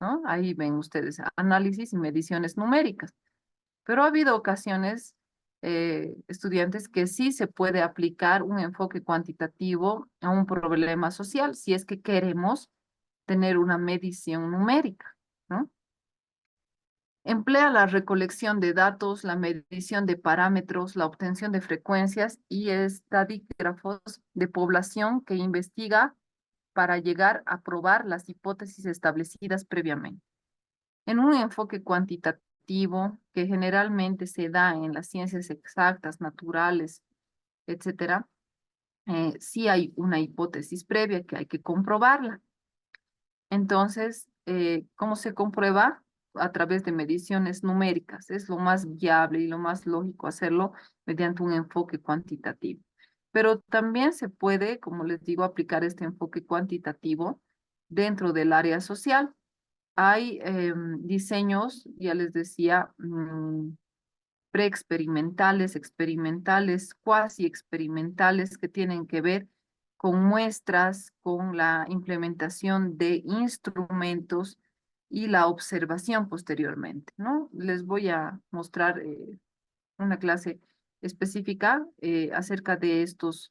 ¿no? Ahí ven ustedes análisis y mediciones numéricas. Pero ha habido ocasiones, estudiantes, que sí se puede aplicar un enfoque cuantitativo a un problema social si es que queremos tener una medición numérica, ¿no? Emplea la recolección de datos, la medición de parámetros, la obtención de frecuencias y estadígrafos de población que investiga para llegar a probar las hipótesis establecidas previamente. En un enfoque cuantitativo que generalmente se da en las ciencias exactas, naturales, etcétera, sí hay una hipótesis previa que hay que comprobarla. Entonces, ¿cómo se comprueba? A través de mediciones numéricas. Es lo más viable y lo más lógico hacerlo mediante un enfoque cuantitativo. Pero también se puede, como les digo, aplicar este enfoque cuantitativo dentro del área social. Hay diseños, ya les decía, preexperimentales, experimentales, cuasi experimentales que tienen que ver con muestras, con la implementación de instrumentos y la observación posteriormente, ¿no? Les voy a mostrar una clase específica acerca de estos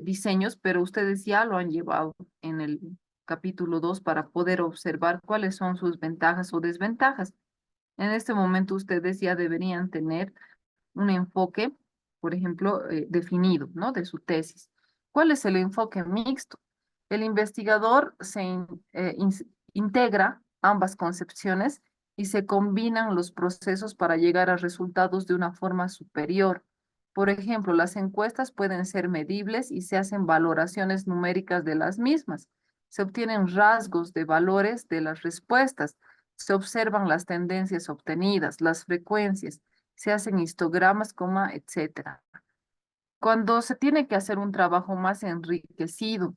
diseños, pero ustedes ya lo han llevado en el capítulo 2 para poder observar cuáles son sus ventajas o desventajas. En este momento ustedes ya deberían tener un enfoque, por ejemplo, definido, ¿no? De su tesis. ¿Cuál es el enfoque mixto? El investigador integra ambas concepciones y se combinan los procesos para llegar a resultados de una forma superior. Por ejemplo, las encuestas pueden ser medibles y se hacen valoraciones numéricas de las mismas. Se obtienen rasgos de valores de las respuestas, se observan las tendencias obtenidas, las frecuencias, se hacen histogramas, etcétera. Cuando se tiene que hacer un trabajo más enriquecido,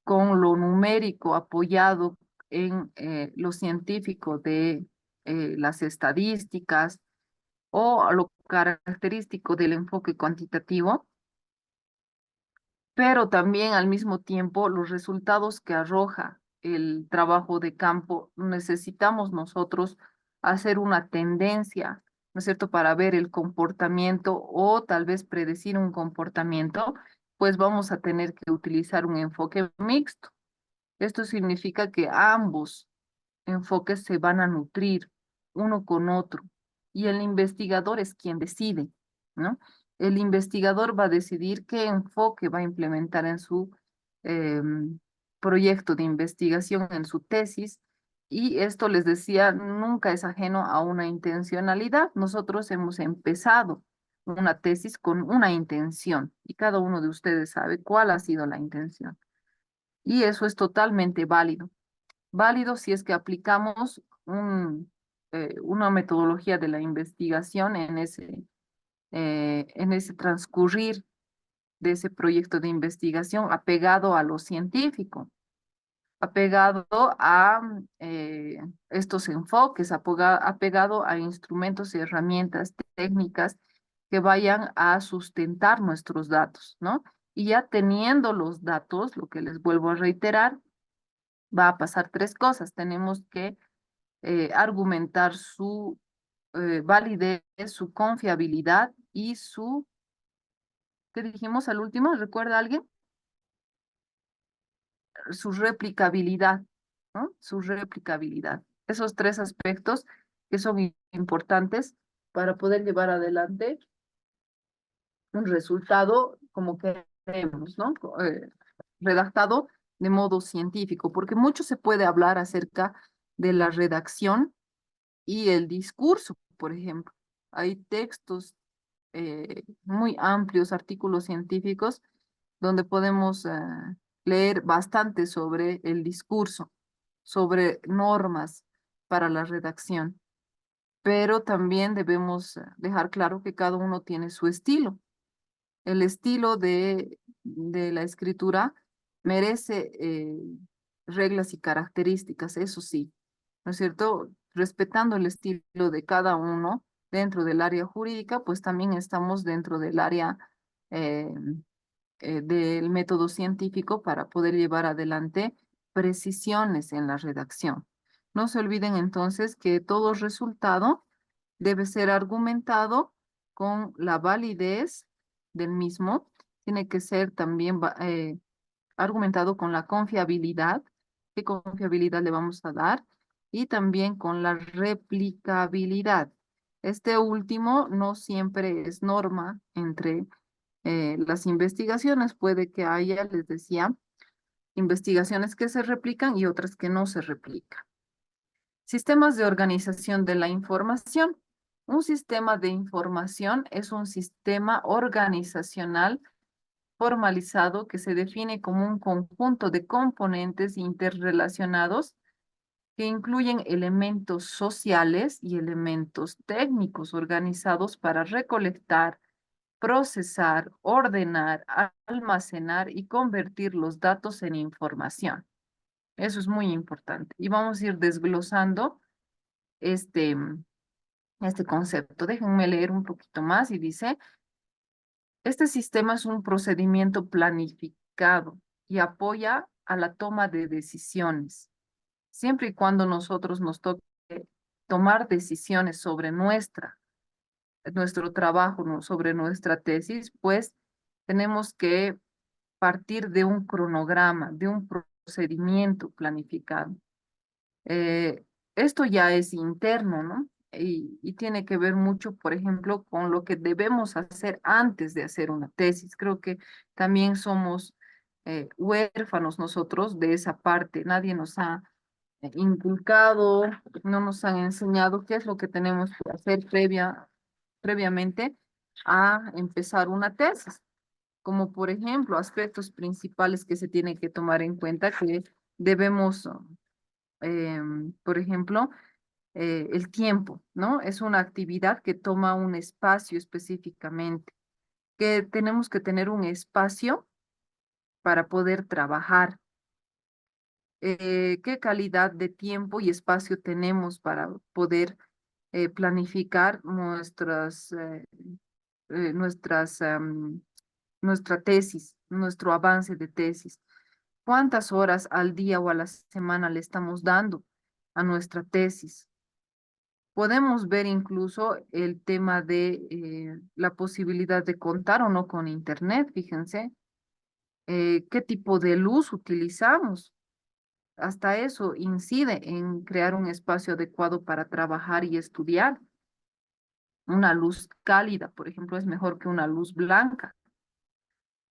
con lo numérico apoyado en lo científico de las estadísticas o a lo característico del enfoque cuantitativo, pero también al mismo tiempo los resultados que arroja el trabajo de campo, necesitamos nosotros hacer una tendencia, ¿no es cierto?, para ver el comportamiento o tal vez predecir un comportamiento, pues vamos a tener que utilizar un enfoque mixto. Esto significa que ambos enfoques se van a nutrir uno con otro y el investigador es quien decide, ¿no? El investigador va a decidir qué enfoque va a implementar en su proyecto de investigación, en su tesis, y esto les decía, nunca es ajeno a una intencionalidad. Nosotros hemos empezado una tesis con una intención y cada uno de ustedes sabe cuál ha sido la intención. Y eso es totalmente válido. Válido si es que aplicamos una metodología de la investigación en ese transcurrir de ese proyecto de investigación apegado a lo científico, apegado a estos enfoques, apegado a instrumentos y herramientas técnicas que vayan a sustentar nuestros datos, ¿no? Y ya teniendo los datos, lo que les vuelvo a reiterar, va a pasar tres cosas. Tenemos que argumentar su validez, su confiabilidad y su, ¿qué dijimos al último? ¿Recuerda alguien? Su replicabilidad, ¿no? Su replicabilidad. Esos tres aspectos que son importantes para poder llevar adelante un resultado como queremos, ¿no? Redactado de modo científico, porque mucho se puede hablar acerca de la redacción y el discurso, por ejemplo. Hay textos muy amplios, artículos científicos, donde podemos leer bastante sobre el discurso, sobre normas para la redacción, pero también debemos dejar claro que cada uno tiene su estilo. El estilo de la escritura merece reglas y características, eso sí, ¿no es cierto? Respetando el estilo de cada uno dentro del área jurídica, pues también estamos dentro del área eh, del método científico para poder llevar adelante precisiones en la redacción. No se olviden entonces que todo resultado debe ser argumentado con la validez del mismo, tiene que ser también argumentado con la confiabilidad, qué confiabilidad le vamos a dar, y también con la replicabilidad. Este último no siempre es norma entre las investigaciones, puede que haya, les decía, investigaciones que se replican y otras que no se replican. Sistemas de organización de la información. Un sistema de información es un sistema organizacional formalizado que se define como un conjunto de componentes interrelacionados que incluyen elementos sociales y elementos técnicos organizados para recolectar, procesar, ordenar, almacenar y convertir los datos en información. Eso es muy importante. Y vamos a ir desglosando este, este concepto. Déjenme leer un poquito más y dice, este sistema es un procedimiento planificado y apoya a la toma de decisiones. Siempre y cuando nosotros nos toque tomar decisiones sobre nuestro trabajo, sobre nuestra tesis, pues tenemos que partir de un cronograma, de un procedimiento planificado. Eh, Esto ya es interno, ¿no? Y tiene que ver mucho, por ejemplo, con lo que debemos hacer antes de hacer una tesis. Creo que también somos huérfanos nosotros de esa parte. Nadie nos ha inculcado, no nos han enseñado qué es lo que tenemos que hacer previamente a empezar una tesis, como por ejemplo aspectos principales que se tienen que tomar en cuenta que debemos, por ejemplo, el tiempo, ¿no? Es una actividad que toma un espacio específicamente, que tenemos que tener un espacio para poder trabajar. ¿Qué calidad de tiempo y espacio tenemos para poder planificar nuestra tesis, nuestro avance de tesis? ¿Cuántas horas al día o a la semana le estamos dando a nuestra tesis? Podemos ver incluso el tema de la posibilidad de contar o no con Internet, fíjense, qué tipo de luz utilizamos. Hasta eso incide en crear un espacio adecuado para trabajar y estudiar. Una luz cálida, por ejemplo, es mejor que una luz blanca.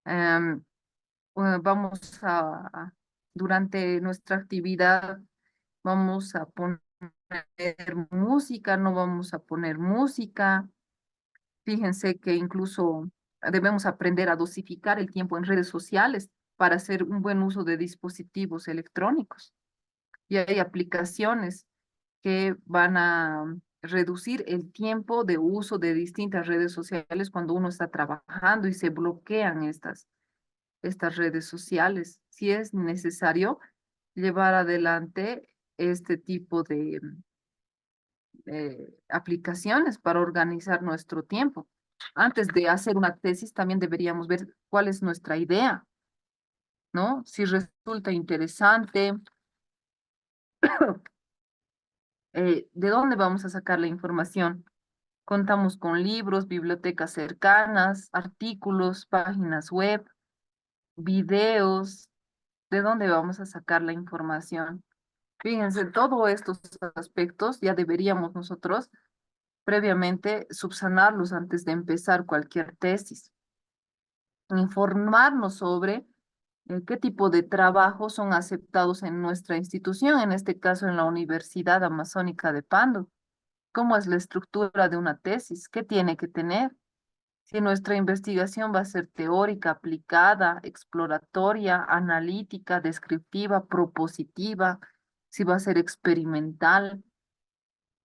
Em, Vamos durante nuestra actividad, vamos a poner música, no vamos a poner música. Fíjense que incluso debemos aprender a dosificar el tiempo en redes sociales para hacer un buen uso de dispositivos electrónicos. Y hay aplicaciones que van a reducir el tiempo de uso de distintas redes sociales cuando uno está trabajando y se bloquean estas redes sociales. Si es necesario llevar adelante este tipo de aplicaciones para organizar nuestro tiempo. Antes de hacer una tesis, también deberíamos ver cuál es nuestra idea, ¿no? Si resulta interesante, ¿de dónde vamos a sacar la información? Contamos con libros, bibliotecas cercanas, artículos, páginas web, videos. ¿De dónde vamos a sacar la información? Fíjense, todos estos aspectos ya deberíamos nosotros previamente subsanarlos antes de empezar cualquier tesis. Informarnos sobre qué tipo de trabajos son aceptados en nuestra institución, en este caso en la Universidad Amazónica de Pando. ¿Cómo es la estructura de una tesis? ¿Qué tiene que tener? Si nuestra investigación va a ser teórica, aplicada, exploratoria, analítica, descriptiva, propositiva, si va a ser experimental.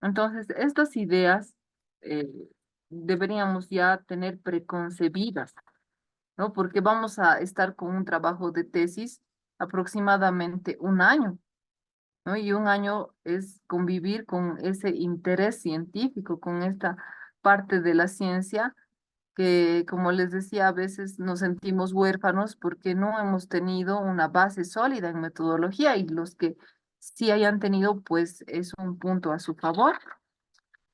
Entonces, estas ideas eh, deberíamos ya tener preconcebidas, ¿no? Porque vamos a estar con un trabajo de tesis aproximadamente un año, ¿no? Y un año es convivir con ese interés científico, con esta parte de la ciencia que, como les decía, a veces nos sentimos huérfanos porque no hemos tenido una base sólida en metodología y los que sí hayan tenido, pues es un punto a su favor.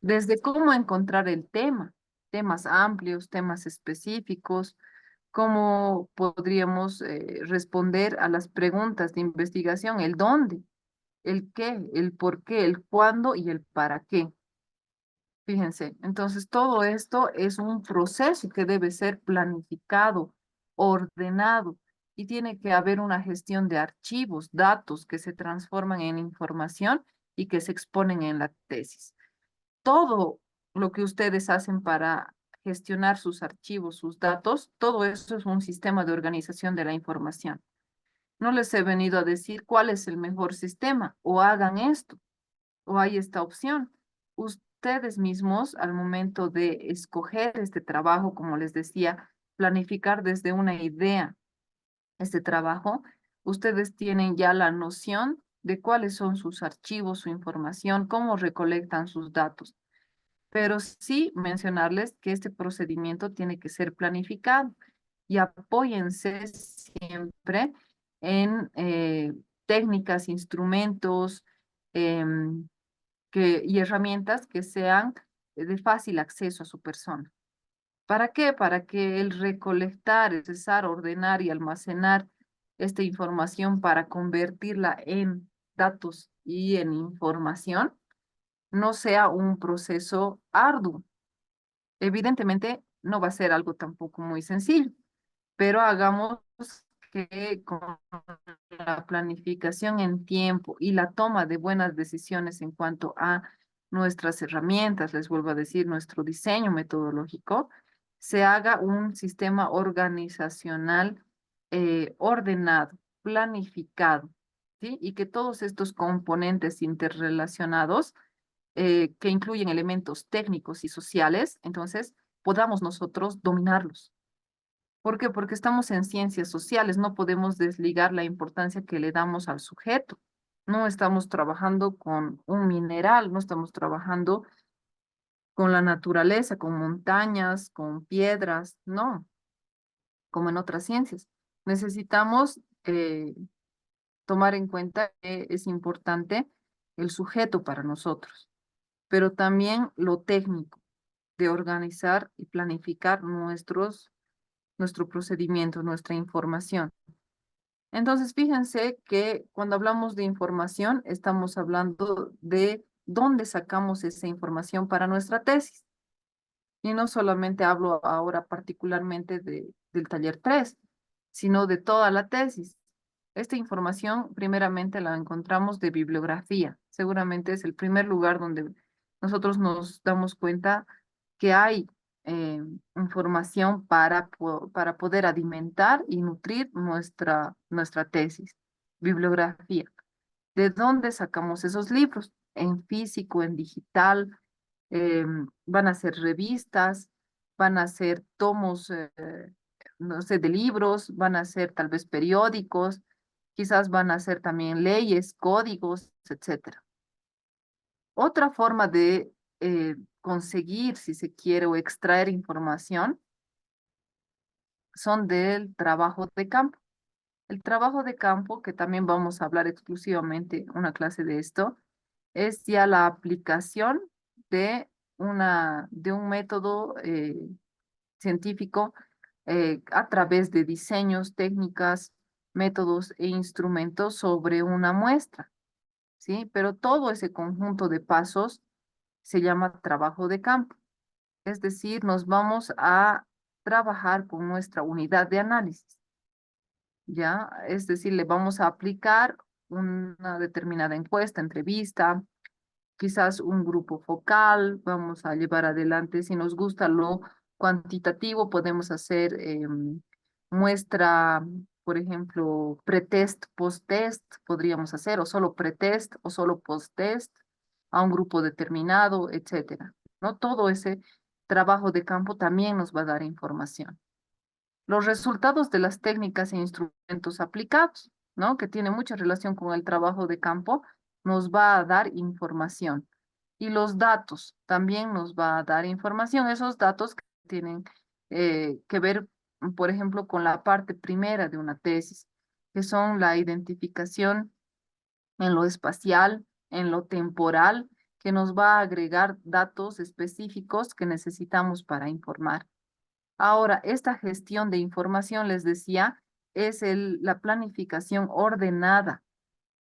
Desde cómo encontrar el tema, temas amplios, temas específicos, cómo podríamos responder a las preguntas de investigación, el dónde, el qué, el por qué, el cuándo y el para qué. Fíjense, entonces todo esto es un proceso que debe ser planificado, ordenado y tiene que haber una gestión de archivos, datos que se transforman en información y que se exponen en la tesis. Todo lo que ustedes hacen para gestionar sus archivos, sus datos, todo eso es un sistema de organización de la información. No les he venido a decir cuál es el mejor sistema, o hagan esto, o hay esta opción. Ustedes mismos, al momento de escoger este trabajo, como les decía, planificar desde una idea este trabajo, ustedes tienen ya la noción de cuáles son sus archivos, su información, cómo recolectan sus datos. Pero sí mencionarles que este procedimiento tiene que ser planificado y apóyense siempre en técnicas, instrumentos em, y herramientas que sean de fácil acceso a su persona. ¿Para qué? Para que el recolectar, el procesar, ordenar y almacenar esta información para convertirla en datos y en información no sea un proceso arduo. Evidentemente, no va a ser algo tampoco muy sencillo, pero hagamos que con la planificación en tiempo y la toma de buenas decisiones en cuanto a nuestras herramientas, les vuelvo a decir, nuestro diseño metodológico, se haga un sistema organizacional ordenado, planificado, ¿sí? Y que todos estos componentes interrelacionados, que incluyen elementos técnicos y sociales, entonces podamos nosotros dominarlos. ¿Por qué? Porque estamos en ciencias sociales, no podemos desligar la importancia que le damos al sujeto. No estamos trabajando con un mineral, no estamos trabajando con la naturaleza, con montañas, con piedras, no, como en otras ciencias. Necesitamos tomar en cuenta que es importante el sujeto para nosotros, pero también lo técnico de organizar y planificar nuestro procedimiento, nuestra información. Entonces, fíjense que cuando hablamos de información, estamos hablando de dónde sacamos esa información para nuestra tesis. Y no solamente hablo ahora particularmente del taller 3, sino de toda la tesis. Esta información primeramente la encontramos de bibliografía. Seguramente es el primer lugar donde nosotros nos damos cuenta que hay información para poder alimentar y nutrir nuestra tesis. Bibliografía. ¿De dónde sacamos esos libros? En físico, en digital, van a ser revistas, van a ser tomos, no sé, de libros, van a ser tal vez periódicos, quizás van a ser también leyes, códigos, etcétera. Otra forma de conseguir, si se quiere, o extraer información son del trabajo de campo. El trabajo de campo, que también vamos a hablar exclusivamente una clase de esto, es ya la aplicación de de un método científico a través de diseños, técnicas, métodos e instrumentos sobre una muestra, ¿sí? Pero todo ese conjunto de pasos se llama trabajo de campo. Es decir, nos vamos a trabajar con nuestra unidad de análisis, ¿ya? Es decir, le vamos a aplicar una determinada encuesta, entrevista, quizás un grupo focal, vamos a llevar adelante, si nos gusta lo cuantitativo, podemos hacer muestra, por ejemplo, pretest, post-test, podríamos hacer, o solo pretest, o solo post-test, a un grupo determinado, etcétera. ¿No? Todo ese trabajo de campo también nos va a dar información. Los resultados de las técnicas e instrumentos aplicados, ¿no? Que tiene mucha relación con el trabajo de campo, nos va a dar información. Y los datos también nos va a dar información. Esos datos que tienen que ver, por ejemplo, con la parte primera de una tesis, que son la identificación en lo espacial, en lo temporal, que nos va a agregar datos específicos que necesitamos para informar. Ahora, esta gestión de información, les decía, es la planificación ordenada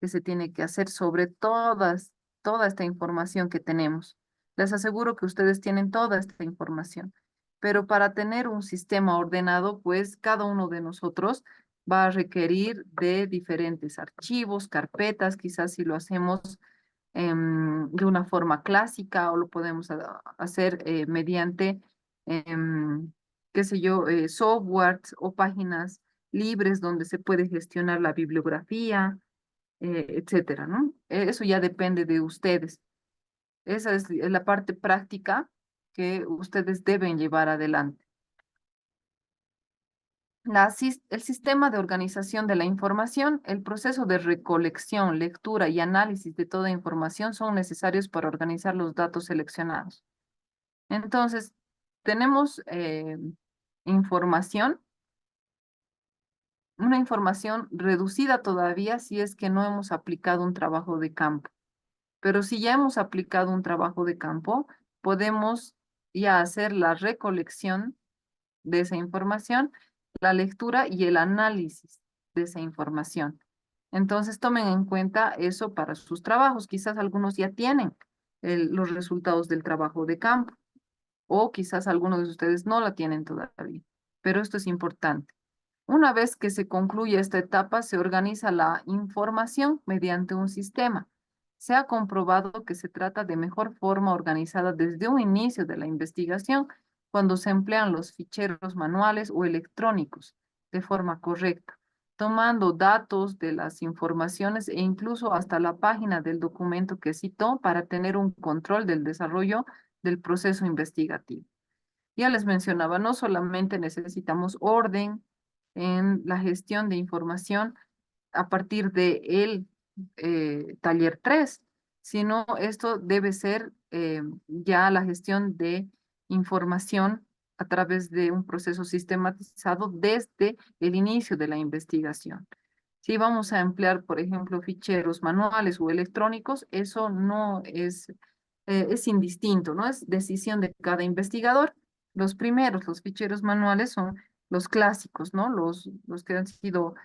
que se tiene que hacer sobre toda esta información que tenemos. Les aseguro que ustedes tienen toda esta información, pero para tener un sistema ordenado, pues cada uno de nosotros va a requerir de diferentes archivos, carpetas, quizás si lo hacemos de una forma clásica o lo podemos hacer mediante, em, qué sé yo, softwares o páginas libres donde se puede gestionar la bibliografía, etcétera, ¿no? Eso ya depende de ustedes. Esa es la parte práctica que ustedes deben llevar adelante. El sistema de organización de la información, el proceso de recolección, lectura y análisis de toda información son necesarios para organizar los datos seleccionados. Entonces, tenemos información, una información reducida todavía si es que no hemos aplicado un trabajo de campo. Pero si ya hemos aplicado un trabajo de campo, podemos ya hacer la recolección de esa información, la lectura y el análisis de esa información. Entonces tomen en cuenta eso para sus trabajos. Quizás algunos ya tienen los resultados del trabajo de campo o quizás algunos de ustedes no la tienen todavía, pero esto es importante. Una vez que se concluye esta etapa, se organiza la información mediante un sistema. Se ha comprobado que se trata de mejor forma organizada desde un inicio de la investigación, cuando se emplean los ficheros manuales o electrónicos de forma correcta, tomando datos de las informaciones e incluso hasta la página del documento que citó para tener un control del desarrollo del proceso investigativo. Ya les mencionaba, no solamente necesitamos orden en la gestión de información a partir de el taller 3, sino esto debe ser ya la gestión de información a través de un proceso sistematizado desde el inicio de la investigación. Si vamos a emplear, por ejemplo, ficheros manuales o electrónicos, eso no es indistinto, ¿no? Es decisión de cada investigador. Los primeros, los ficheros manuales son los clásicos, ¿no? Los que han sido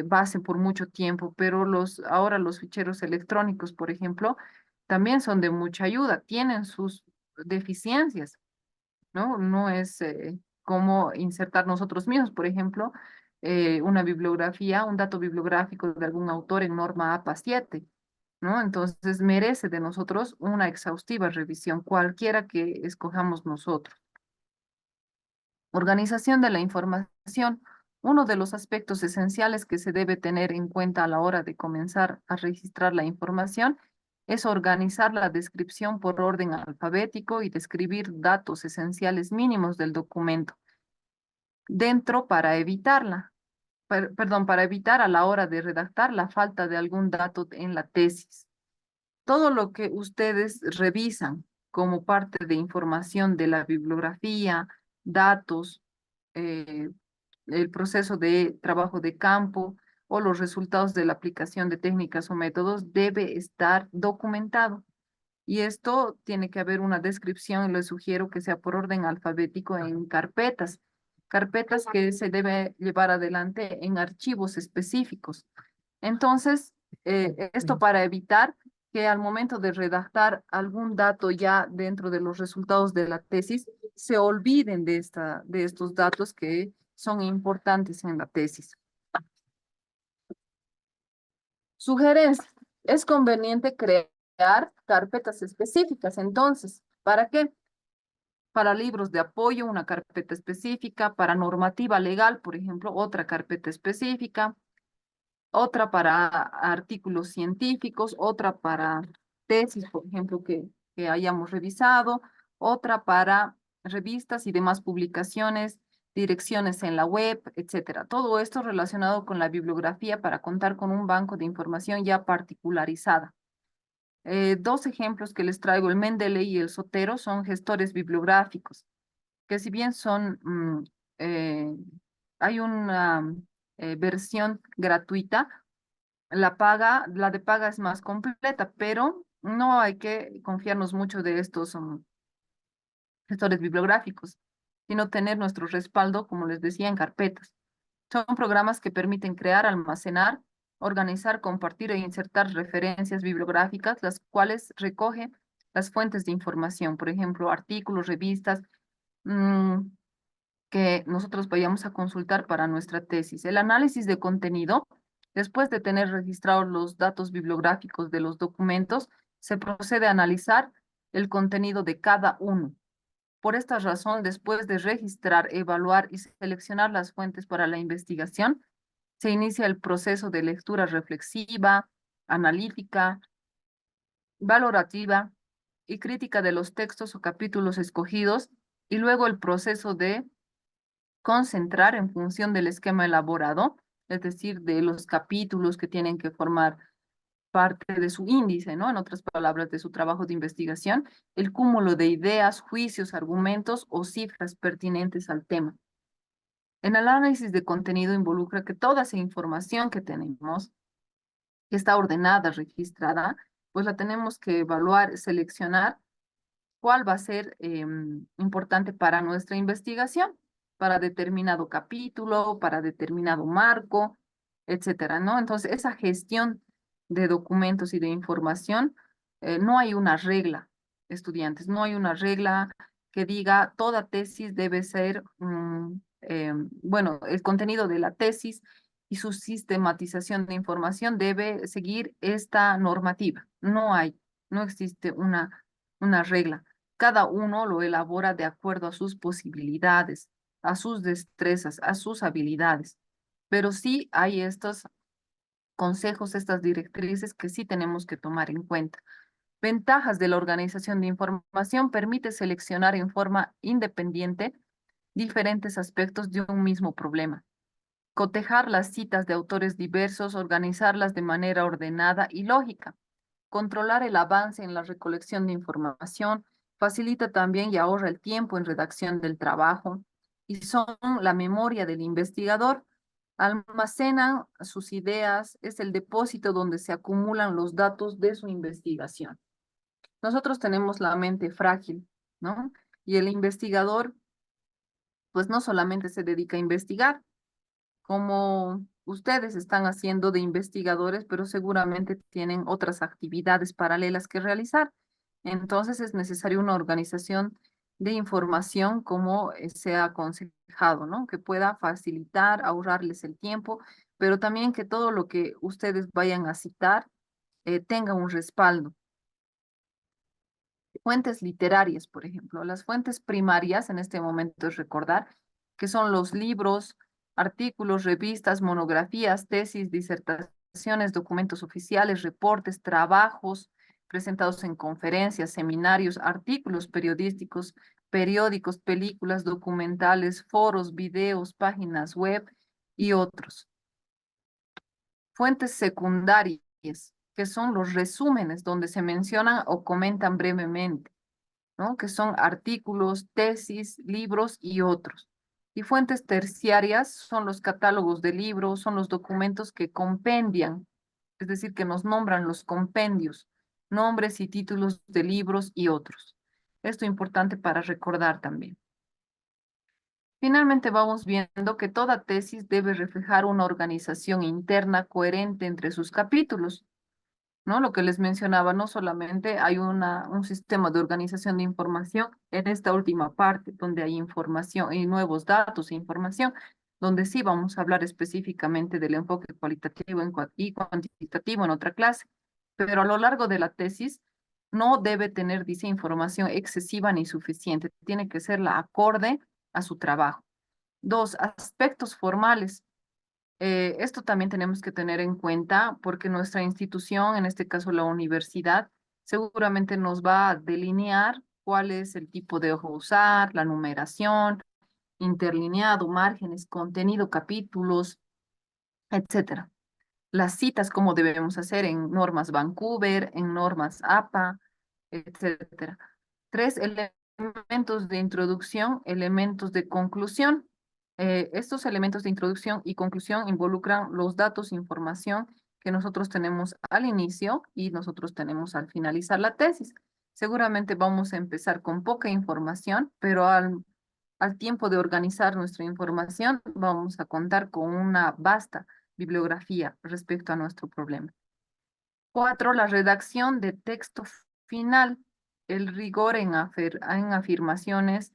base por mucho tiempo, pero ahora los ficheros electrónicos, por ejemplo, también son de mucha ayuda, tienen sus deficiencias, ¿no? No es como insertar nosotros mismos, por ejemplo, una bibliografía, un dato bibliográfico de algún autor en norma APA 7, ¿no? Entonces merece de nosotros una exhaustiva revisión, cualquiera que escojamos nosotros. Organización de la información. Uno de los aspectos esenciales que se debe tener en cuenta a la hora de comenzar a registrar la información es organizar la descripción por orden alfabético y describir datos esenciales mínimos del documento dentro para evitarla, perdón, para evitar a la hora de redactar la falta de algún dato en la tesis. Todo lo que ustedes revisan como parte de información de la bibliografía, datos, eh, el proceso de trabajo de campo o los resultados de la aplicación de técnicas o métodos debe estar documentado. Y esto tiene que haber una descripción, les sugiero que sea por orden alfabético en carpetas que se debe llevar adelante en archivos específicos. Entonces, esto para evitar que al momento de redactar algún dato ya dentro de los resultados de la tesis, se olviden de estos datos que son importantes en la tesis. Sugerencia. Es conveniente crear carpetas específicas. Entonces, ¿para qué? Para libros de apoyo, una carpeta específica. Para normativa legal, por ejemplo, otra carpeta específica. Otra para artículos científicos, otra para tesis, por ejemplo, que hayamos revisado, otra para revistas y demás publicaciones, direcciones en la web, etcétera. Todo esto relacionado con la bibliografía para contar con un banco de información ya particularizada. Dos ejemplos que les traigo, el Mendeley y el Zotero, son gestores bibliográficos, que si bien hay una versión gratuita, la de paga es más completa, pero no hay que confiarnos mucho de estos gestores bibliográficos, sino tener nuestro respaldo, como les decía, en carpetas. Son programas que permiten crear, almacenar, organizar, compartir e insertar referencias bibliográficas, las cuales recogen las fuentes de información, por ejemplo, artículos, revistas, mm, que nosotros vayamos a consultar para nuestra tesis. El análisis de contenido, después de tener registrados los datos bibliográficos de los documentos, se procede a analizar el contenido de cada uno. Por esta razón, después de registrar, evaluar y seleccionar las fuentes para la investigación, se inicia el proceso de lectura reflexiva, analítica, valorativa y crítica de los textos o capítulos escogidos, y luego el proceso de concentrar en función del esquema elaborado, es decir, de los capítulos que tienen que formar parte de su índice, ¿no? En otras palabras, de su trabajo de investigación, el cúmulo de ideas, juicios, argumentos o cifras pertinentes al tema. El análisis de contenido involucra que toda esa información que tenemos, que está ordenada, registrada, pues la tenemos que evaluar, seleccionar cuál va a ser importante para nuestra investigación, para determinado capítulo, para determinado marco, etcétera, ¿no? Entonces, esa gestión de documentos y de información, no hay una regla, estudiantes, no hay una regla que diga toda tesis debe ser bueno, el contenido de la tesis y su sistematización de información debe seguir esta normativa. No existe una regla. Cada uno lo elabora de acuerdo a sus posibilidades, a sus destrezas, a sus habilidades. Pero sí hay estos consejos, estas directrices que sí tenemos que tomar en cuenta. Ventajas de la organización de información: permite seleccionar en forma independiente diferentes aspectos de un mismo problema, cotejar las citas de autores diversos, organizarlas de manera ordenada y lógica, controlar el avance en la recolección de información, facilita también y ahorra el tiempo en redacción del trabajo, y son la memoria del investigador. Almacenan sus ideas, es el depósito donde se acumulan los datos de su investigación. Nosotros tenemos la mente frágil, ¿no? Y el investigador, pues no solamente se dedica a investigar, como ustedes están haciendo de investigadores, pero seguramente tienen otras actividades paralelas que realizar. Entonces es necesaria una organización de información como se ha aconsejado, ¿no? Que pueda facilitar, ahorrarles el tiempo, pero también que todo lo que ustedes vayan a citar tenga un respaldo. Fuentes literarias, por ejemplo. Las fuentes primarias en este momento es recordar que son los libros, artículos, revistas, monografías, tesis, disertaciones, documentos oficiales, reportes, trabajos presentados en conferencias, seminarios, artículos periodísticos, periódicos, películas, documentales, foros, videos, páginas web y otros. Fuentes secundarias, que son los resúmenes donde se mencionan o comentan brevemente, ¿no? Que son artículos, tesis, libros y otros. Y fuentes terciarias son los catálogos de libros, son los documentos que compendian, es decir, que nos nombran los compendios, nombres y títulos de libros y otros. Esto es importante para recordar también. Finalmente vamos viendo que toda tesis debe reflejar una organización interna coherente entre sus capítulos, ¿no? Lo que les mencionaba, no solamente hay un sistema de organización de información en esta última parte, donde hay información y nuevos datos e información, donde sí vamos a hablar específicamente del enfoque cualitativo y cuantitativo en otra clase, pero a lo largo de la tesis no debe tener, dice, información excesiva ni suficiente, tiene que ser la acorde a su trabajo. Dos, aspectos formales. Esto también tenemos que tener en cuenta porque nuestra institución, en este caso la universidad, seguramente nos va a delinear cuál es el tipo de hoja a usar, la numeración, interlineado, márgenes, contenido, capítulos, etcétera. Las citas, cómo debemos hacer en normas Vancouver, en normas APA, etcétera. Tres, elementos de introducción, elementos de conclusión. Estos elementos de introducción y conclusión involucran los datos, información que nosotros tenemos al inicio y nosotros tenemos al finalizar la tesis. Seguramente vamos a empezar con poca información, pero al tiempo de organizar nuestra información vamos a contar con una vasta bibliografía respecto a nuestro problema. Cuatro, la redacción de texto final, el rigor en afirmaciones,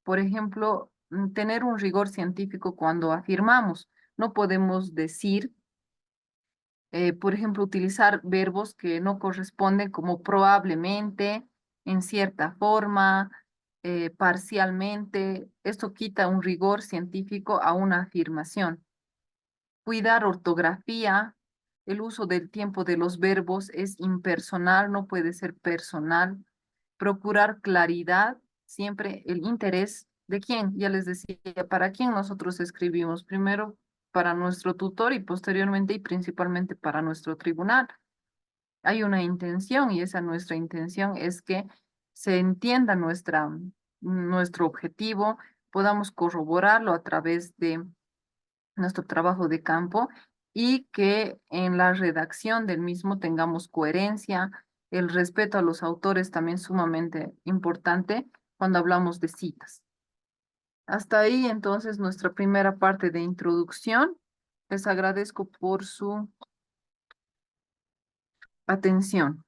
por ejemplo, tener un rigor científico cuando afirmamos. No podemos decir, por ejemplo, utilizar verbos que no corresponden como probablemente, en cierta forma, parcialmente. Esto quita un rigor científico a una afirmación. Cuidar ortografía, el uso del tiempo de los verbos es impersonal, no puede ser personal. Procurar claridad, siempre el interés de quién, ya les decía, para quién nosotros escribimos, primero para nuestro tutor y posteriormente y principalmente para nuestro tribunal. Hay una intención y esa nuestra intención es que se entienda nuestro objetivo, podamos corroborarlo a través de nuestro trabajo de campo y que en la redacción del mismo tengamos coherencia, el respeto a los autores también sumamente importante cuando hablamos de citas. Hasta ahí entonces nuestra primera parte de introducción. Les agradezco por su atención.